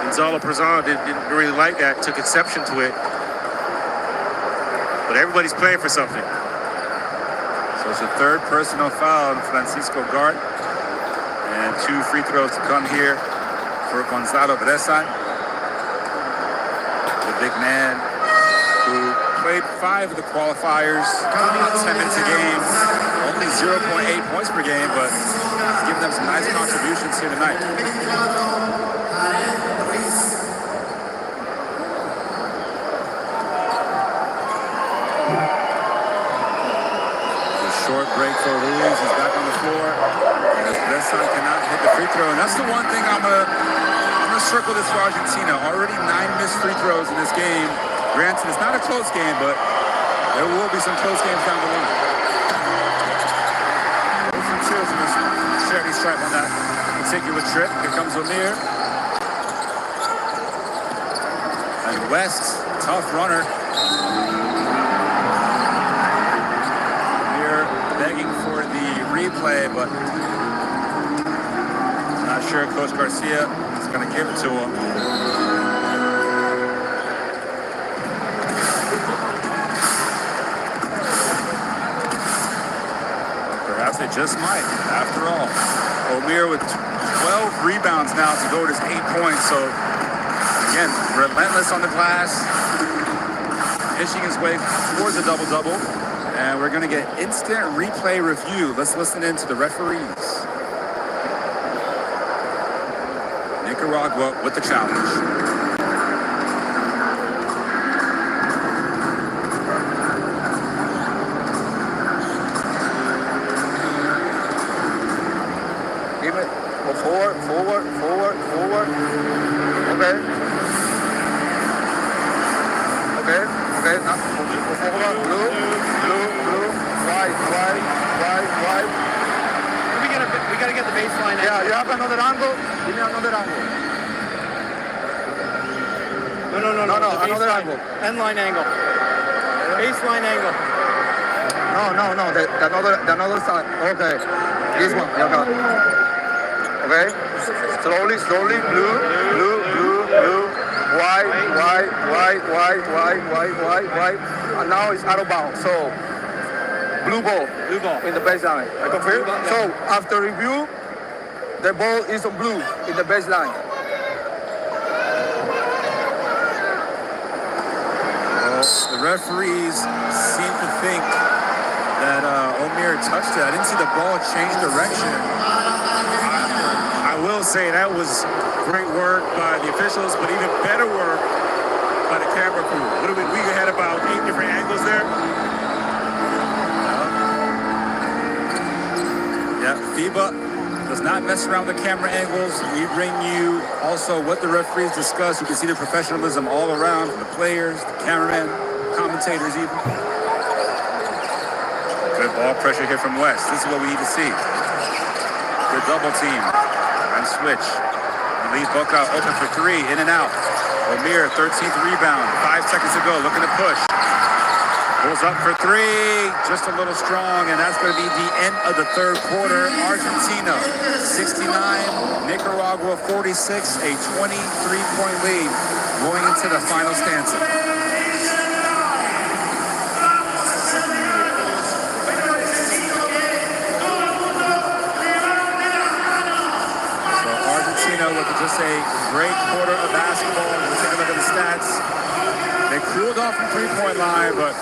Gonzalo Prazan didn't really like that, took exception to it. But everybody's playing for something. So it's a third personal foul on Francisco Gart. And 2 free throws to come here for Gonzalo Bressan. The big man who played 5 of the qualifiers, about 10 minutes a game, only 0.8 points per game, but he's given them some nice contributions here tonight. Short break for Ruiz. He's back on the floor. As Bressan cannot hit the free throw. And that's the one thing I'm gonna circle this for Argentina. Already 9 missed free throws in this game. Granted, it's not a close game, but there will be some close games down the line. 0 for 2 from this charity stripe on that particular trip. Here comes Amir. And West, tough runner. Begging for the replay, but not sure Coach Garcia is going to give it to him. Perhaps they just might, after all. Omir with 12 rebounds now to go to his 8 points. So, again, relentless on the glass, inching his way towards a double-double. And we're going to get instant replay review. Let's listen in to the referees. Nicaragua with the challenge. forward. Okay. Now, forward. Blue. White. We gotta get the baseline. Yeah, you have another angle. Give me another angle. No. No, another angle. End line angle. Baseline angle. No. The another side. Okay. This one. Okay. Slowly. Blue. White. And now it's out of bounds. So blue ball in the baseline. I confirm. So after review, the ball is on blue in the baseline. The referees seem to think that Omier touched it. I didn't see the ball change direction. I will say that was great work by the officials, but even better work by the camera crew. What do we had about 8 different angles there. Yeah, FIBA does not mess around with the camera angles. We bring you also what the referees discuss. You can see the professionalism all around from the players, the cameramen, commentators even. Good ball pressure here from West. This is what we need to see. Good double team and switch. Leaves Boca open for 3, in and out. Omier, 13th rebound, 5 seconds to go, looking to push. Pulls up for 3, just a little strong, and that's going to be the end of the third quarter. Argentina, 69, Nicaragua, 46, a 23-point lead going into the final stanza. So Argentina with just a great quarter of basketball. We'll take a look at the stats. They cooled off from three-point line, but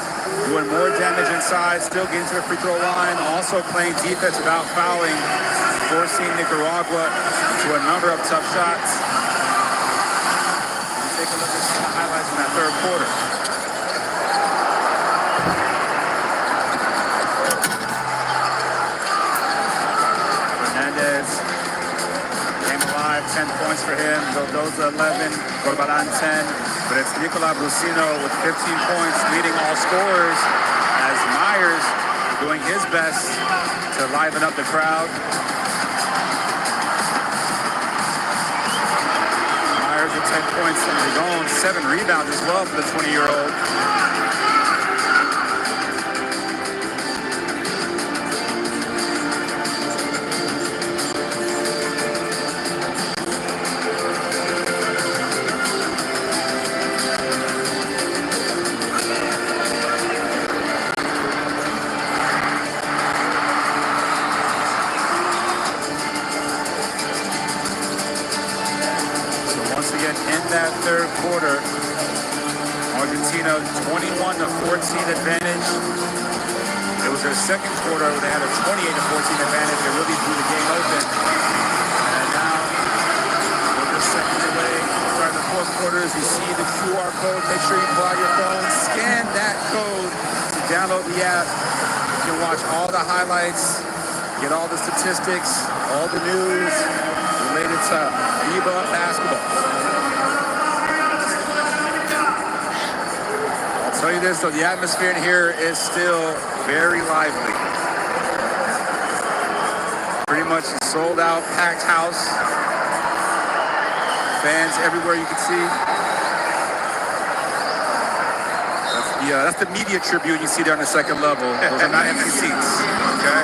doing more damage inside, still getting to the free throw line, also playing defense without fouling, forcing Nicaragua to a number of tough shots. Take a look at some of the highlights from that third quarter. Fernandez came alive, 10 points for him, Mendoza 11, Corbalan 10. But it's Nicola Brusino with 15 points, leading all scorers as Myers doing his best to liven up the crowd. Myers with 10 points on his own, 7 rebounds as well for the 20-year-old. That third quarter, Argentina 21-14 advantage. It was their second quarter where they had a 28-14 advantage. They really blew the game open. And now, we're just seconds away. Starting the fourth quarter, as you see the QR code, make sure you pull out your phone, scan that code to download the app. You can watch all the highlights, get all the statistics, all the news related to FIBA basketball. I'll tell you this, though, the atmosphere in here is still very lively. Pretty much a sold out, packed house. Fans everywhere you can see. That's the media tribune you see there on the second level. Those are not empty seats, okay?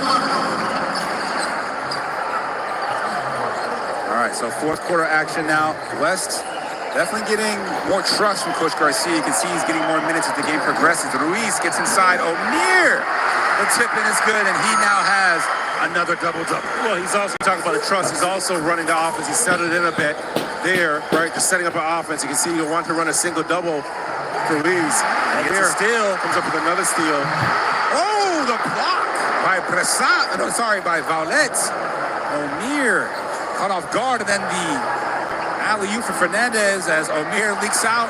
All right, so fourth quarter action now. West definitely getting more trust from Coach Garcia. You can see he's getting more minutes as the game progresses. Ruiz gets inside. Omier, the tip-in is good, and he now has another double-double. Well, he's also talking about the trust. He's also running the offense. He settled in a bit there, right? Just setting up an offense. You can see he'll want to run a single-double for Ruiz. And gets a steal. Comes up with another steal. Oh, the block by by Vaulet. Omier caught off guard, and then the alley-oop for Fernandez as Omier leaks out,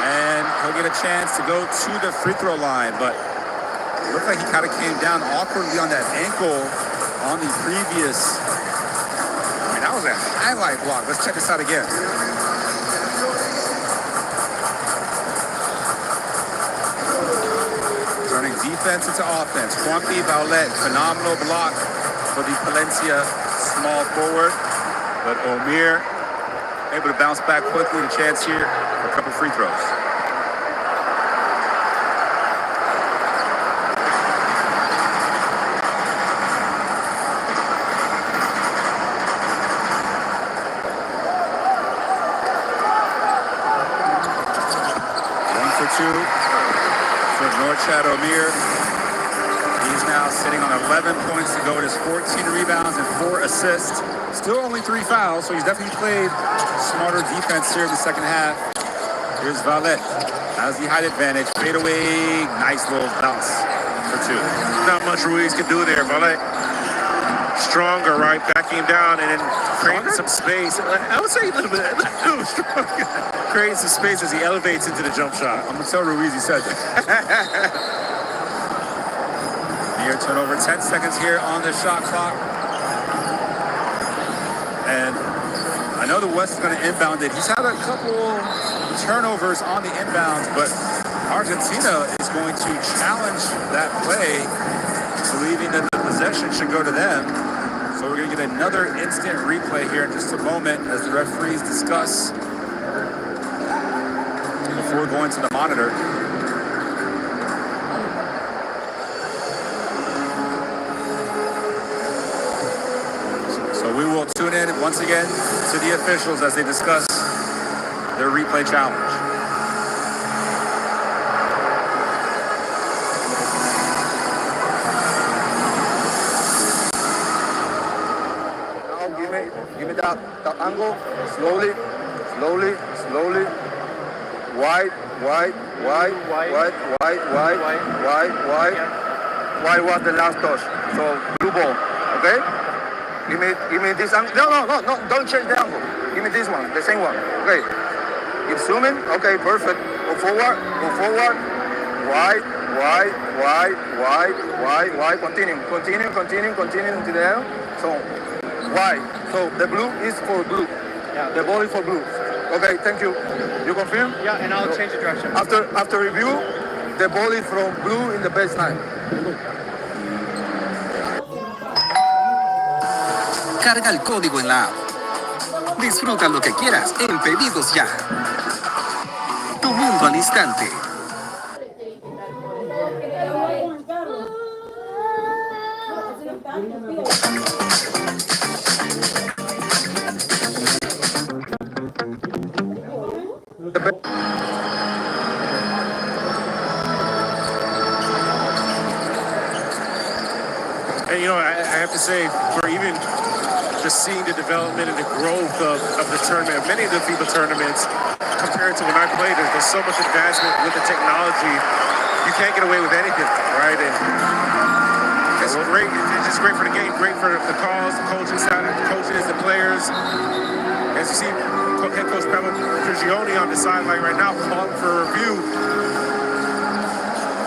and he'll get a chance to go to the free throw line. But it looked like he kind of came down awkwardly on that ankle on the previous. I mean, that was was a highlight block. Let's check this out again. Turning defense into offense. Juanpi Vaulet, phenomenal block for the Palencia small forward. But Omir able to bounce back quickly. The chance here for a couple free throws. Two for Norchad Omir. He's now sitting on 11 points to go. It is 14 rebounds and 4 assists. Still only 3 fouls, so he's definitely played smarter defense here in the second half. Here's Valet. Has the height advantage. Fade away. Nice little bounce for 2. Not much Ruiz can do there. Valet stronger, right? Backing down and then creating some space. I would say a little bit stronger. Creating some space as he elevates into the jump shot. I'm going to tell Ruiz he said that. Near turnover. 10 seconds here on the shot clock. And I know the West is going to inbound it. He's had a couple turnovers on the inbounds, but Argentina is going to challenge that play, believing that the possession should go to them. So we're going to get another instant replay here in just a moment as the referees discuss before going to the monitor. So we will tune in once again to the officials as they discuss their replay challenge. Give me that angle, slowly. Wide was the last touch. So blue ball, okay? Give me this angle. No, don't change the angle. Give me this one, the same one. Okay. Keep zooming. Okay, perfect. Go forward. Wide. Continue to the end. So wide. So the blue is for blue. Yeah. The ball is for blue. Okay, thank you. You confirm? Yeah, and I'll change the direction. After review, the ball is from blue in the baseline. Carga el código en la app. Disfruta lo que quieras en Pedidos Ya. Tu mundo al instante. And you know, I have to say, for even just seeing the development and the growth of the tournament, many of the FIBA tournaments, compared to when I played, there's so much advancement with the technology. You can't get away with anything, right? And it's great. It's just great for the game, great for the calls, the coaching side, the coaches, the players. As you see, head coach Pablo Prigioni on the sideline right now calling for a review.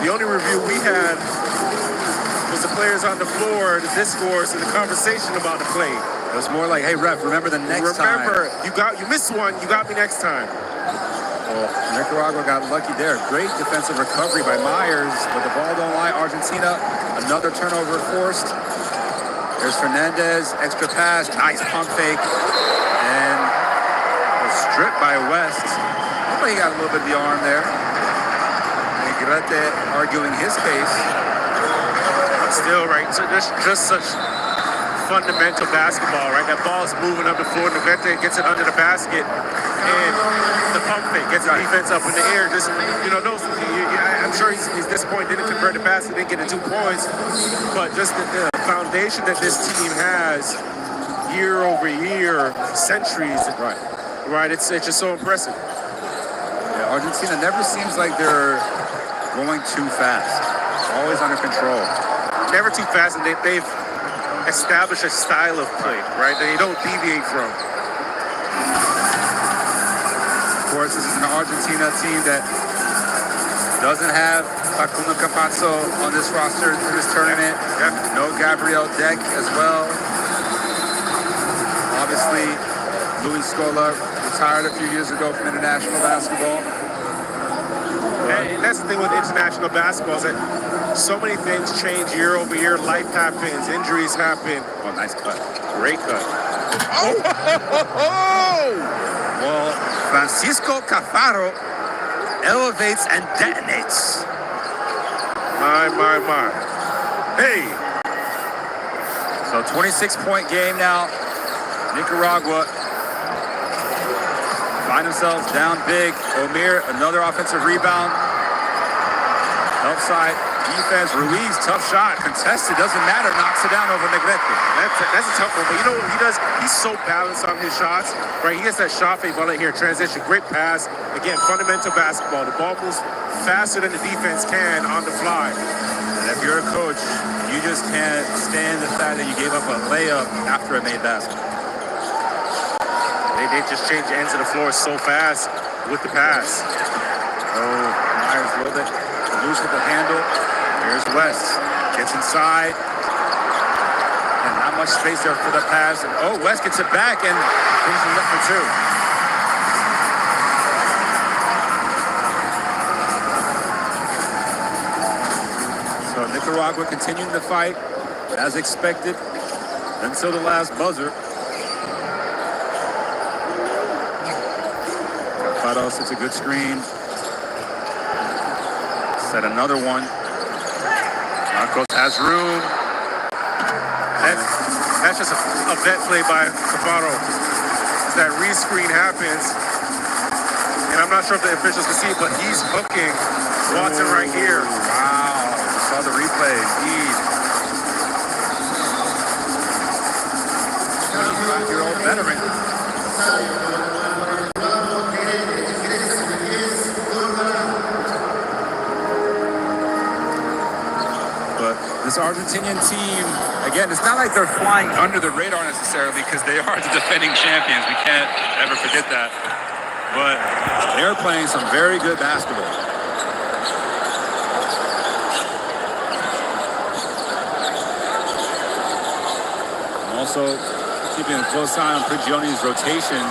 The only review we had was the players on the floor, the discourse, and the conversation about the play. It was more like, hey, ref, remember the next time. Remember, you missed one, you got me next time. Well, Nicaragua got lucky there. Great defensive recovery by Myers, but the ball don't lie. Argentina, another turnover forced. There's Fernandez, extra pass, nice pump fake, and a strip by West. But he got a little bit of the arm there. Negrete arguing his case. Still, right, so just such fundamental basketball, right? That ball's moving up the floor, Negrete gets it under the basket, and the pump fake gets the defense up in the air. Just, you know, I'm sure he's disappointed, didn't convert the basket, didn't get the 2 points, but just the foundation that this team has year over year, centuries, right? It's just so impressive. Yeah, Argentina never seems like they're going too fast. Always under control. Never too fast, and they've established a style of play, right, that they don't deviate from. Of course, this is an Argentina team that doesn't have Facundo Campazzo on this roster for this tournament. No Gabriel Deck as well. Obviously, Luis Scola retired a few years ago from international basketball. And that's the thing with international basketball is that so many things change year over year. Life happens, injuries happen. Oh, nice cut. Great cut. Well, Francisco Cafaro elevates and detonates. My. Hey. So 26-point game now. Nicaragua find themselves down big. Omir, another offensive rebound. Left side defense. Ruiz, tough shot. Contested, doesn't matter. Knocks it down over Negrete. That's a tough one, but you know what he does? He's so balanced on his shots, right? He gets that shot fake volley here, transition, great pass. Again, fundamental basketball. The ball moves faster than the defense can on the fly. And if you're a coach, you just can't stand the fact that you gave up a layup after a made basket. They just change the ends of the floor so fast with the pass. Oh, Myers a little bit loose with the handle. Here's West. Gets inside. And not much space there for the pass. And oh, West gets it back and brings it up for two. So Nicaragua continuing the fight as expected until the last buzzer. Cafaro sets a good screen. Set another one. Marcos has room. That's just a vet play by Cafaro. As that re-screen happens, and I'm not sure if the officials can see it, but he's hooking Watson right here. Wow, saw the replay. Indeed. 25-year-old veteran. This Argentinian team, again, it's not like they're flying under the radar necessarily because they are the defending champions. We can't ever forget that. But they're playing some very good basketball. Also, keeping a close eye on Prigioni's rotation.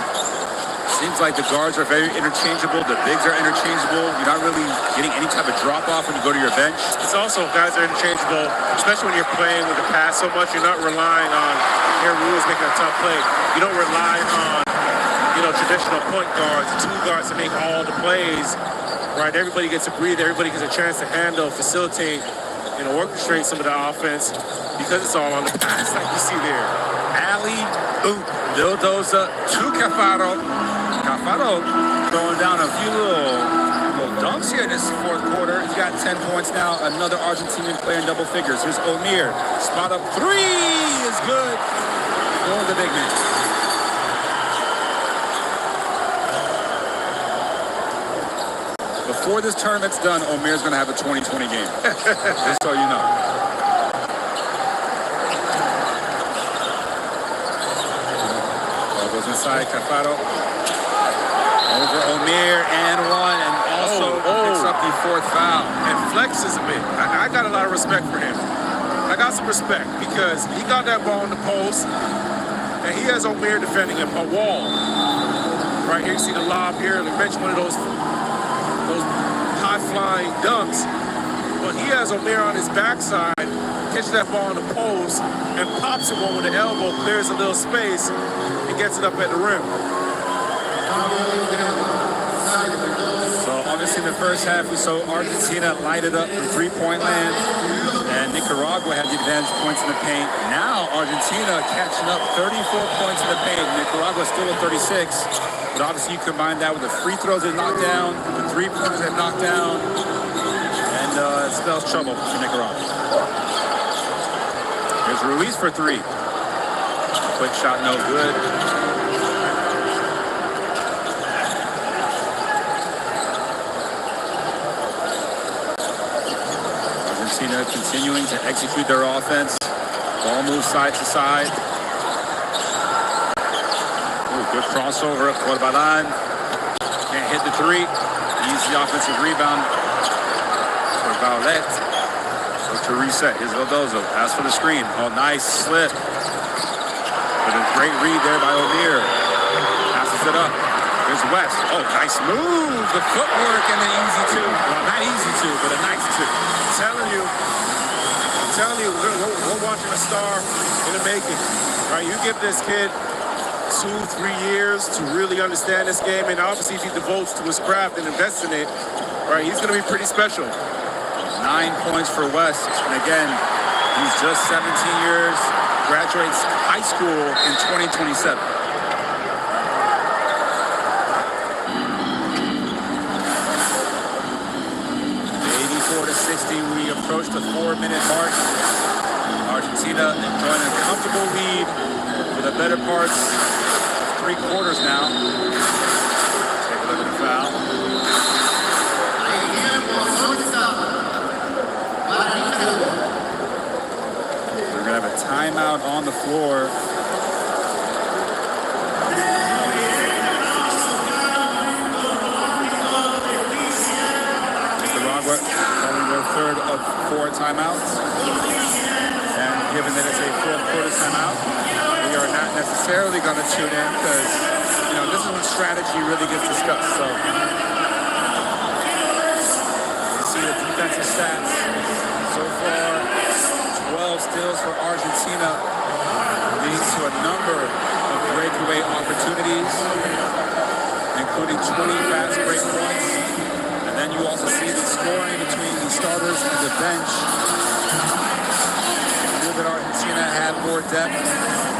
Seems like the guards are very interchangeable. The bigs are interchangeable. You're not really getting any type of drop-off when you go to your bench. It's also guys are interchangeable, especially when you're playing with the pass so much. You're not relying on Aaron Ruiz making a tough play. You don't rely on, traditional point guards, two guards to make all the plays. Right? Everybody gets to breathe. Everybody gets a chance to handle, facilitate, orchestrate some of the offense because it's all on the pass, like you see there. Alley, oop, Vildoza to Cafaro. Cafaro throwing down a few little dunks here in this fourth quarter. He's got 10 points now. Another Argentinian player in double figures. Here's Omir. Spot up three is good. Going the big man. Before this tournament's done, Omir's going to have a 20-20 game. Just so you know. Ball goes inside. Cafaro. Over Omir and one, and also picks up the fourth foul. And flexes a bit. I got a lot of respect for him. I got some respect because he got that ball in the post, and he has Omir defending him, a wall. Right here, you see the lob here. They mentioned one of those high-flying dunks, but he has Omir on his backside, catches that ball in the post, and pops it one with the elbow, clears a little space, and gets it up at the rim. So obviously in the first half we saw Argentina light it up from three-point land, and Nicaragua had the advantage points in the paint. Now Argentina catching up 34 points in the paint. Nicaragua still at 36, but obviously you combine that with the free throws they knocked down, the three-pointers they knocked down, and it spells trouble for Nicaragua. Here's Ruiz for three. Quick shot, no good. Argentina continuing to execute their offense. Ball moves side to side. Ooh, good crossover up Corbalan. Can't hit the three. Easy offensive rebound for Vaulet. So to reset, here's Vildozo. Pass for the screen. Oh, nice slip. But a great read there by O'Meara. Passes it up. There's West. Oh, nice move. The footwork and the easy two. Well, not easy two, but a nice two. I'm telling you, we're watching a star in the making. Right, you give this kid 2-3 years to really understand this game, and obviously if he devotes to his craft and invests in it, right, he's going to be pretty special. 9 points for West. And again, he's just 17 years, graduates high school in 2027. 84-60, we approach the 4-minute mark. Argentina enjoying a comfortable lead for the better parts of 3 quarters now. Take a look at the foul. We're going to have a timeout on the floor. Nicaragua only their third of 4 timeouts. And given that it's a 4th quarter timeout, we are not necessarily going to tune in because, you know, this is when strategy really gets discussed. So, you see the defensive stats. So far, 12 steals for Argentina, leading to a number of breakaway opportunities, including 20 fast break points. And then you also see the scoring between the starters and the bench. I knew that Argentina had more depth.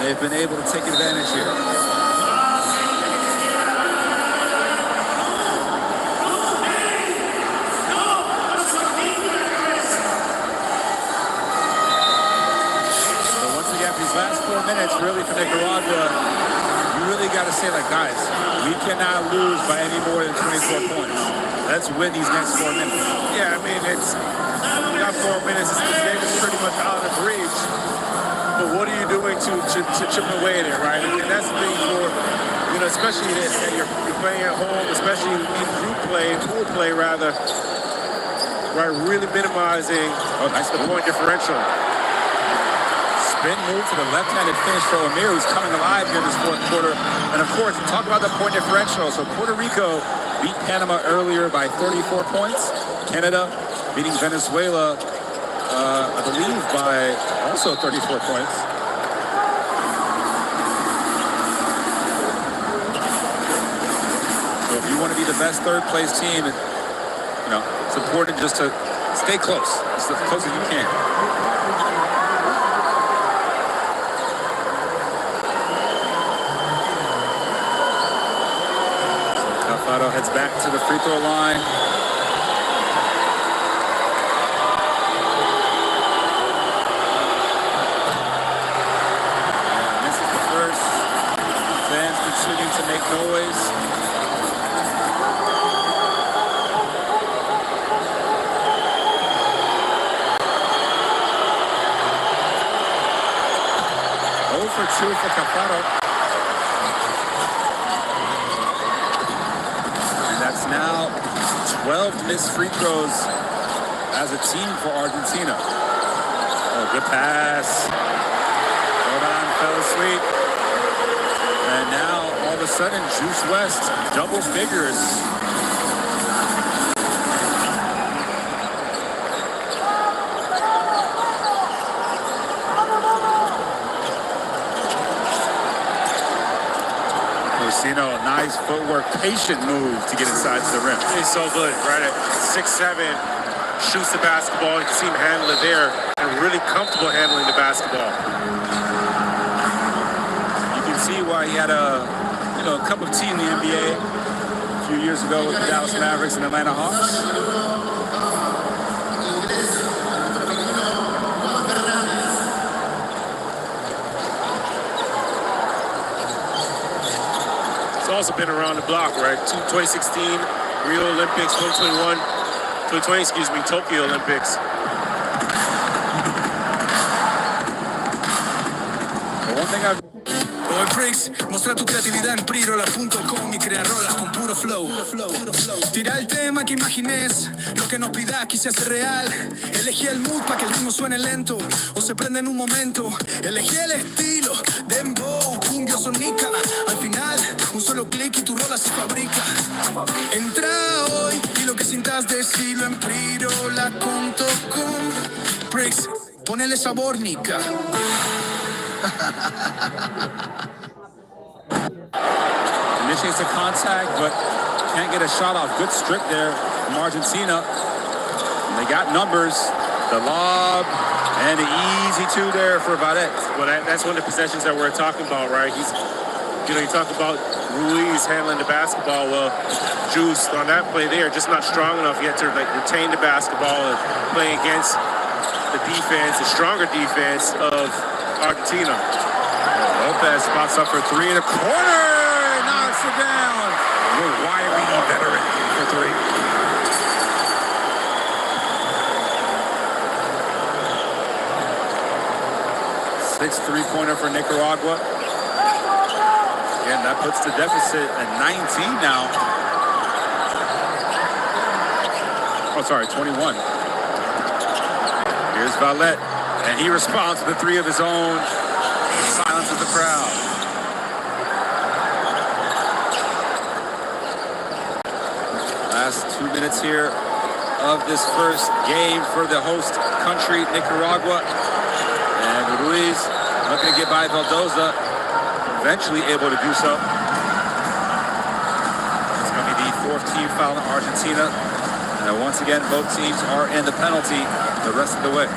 They've been able to take advantage here. Last 4 minutes, really, for Nicaragua, you really got to say, like, guys, we cannot lose by any more than 24 points. Let's win these next 4 minutes. Yeah, I mean, it's not 4 minutes. This game is pretty much out of reach. But what are you doing to chip away at it, right? And that's the thing for, you know, especially that you're playing at home, especially in group play, pool play, rather, right, really minimizing the point differential. Spin move to the left-handed finish for O'Meara, who's coming alive here in this 4th quarter. And of course, talk about the point differential. So Puerto Rico beat Panama earlier by 34 points. Canada beating Venezuela, I believe, by also 34 points. So if you want to be the best third-place team, you know, it's important just to stay close, as close as you can. Alfaro heads back to the free throw line. Misses the first. Fans continuing to make noise. For 2 for Alfaro. Now 12 missed free throws as a team for Argentina. Oh, good pass. Rodan fell asleep. And now all of a sudden Juice West double figures. Nice footwork, patient move to get inside to the rim. He's so good, right at 6'7", shoots the basketball. You can see him handle it there, and really comfortable handling the basketball. You can see why he had a cup of tea in the NBA a few years ago with the Dallas Mavericks and Atlanta Hawks. Also been around the block, right? 2016 Rio Olympics, 2021, 2020, excuse me, Tokyo Olympics. But one thing I've Hoy Prix, mostra tu creatividad en prirola.com y crea rolas con puro flow. Tira el tema que imagines, lo que nos pidas que se hace real. Elegí el mood para que el ritmo suene lento o se prende en un momento. Elegí el estilo, dembow, cumbia sonica. Al final, un solo clic y tu rola se fabrica. Entra hoy y lo que sintas decirlo en prirola.com. Prix, ponele sabor, Nica. Initiates the contact, but can't get a shot off. Good strip there from Argentina. And they got numbers. The lob and the easy two there for Vadet. Well, that's one of the possessions that we're talking about, right? You talk about Ruiz handling the basketball. Well, Juice on that play there, just not strong enough yet to retain the basketball and play against the defense, the stronger defense of Argentina. Lopez spots up for three in the corner. Knocks it down. Your wiry veteran for three. Sixth three-pointer for Nicaragua. Again, that puts the deficit at 19 now. Oh, sorry, 21. Here's Valet, and he responds to the three of his own. Silence of the crowd. Last 2 minutes here of this first game for the host country, Nicaragua. And Ruiz looking to get by Valdoza, eventually able to do so. It's going to be the fourth team foul in Argentina. And once again, both teams are in the penalty the rest of the way.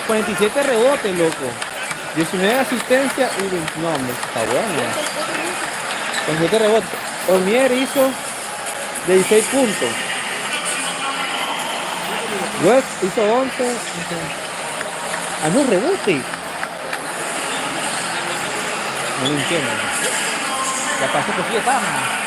47 rebotes, loco. 19 asistencias y 20. No, hombre, está bueno. 47 rebotes. Ormier hizo 16 puntos. West hizo 11. Ah, no, rebote. No lo entiendo. La pasó que sí está.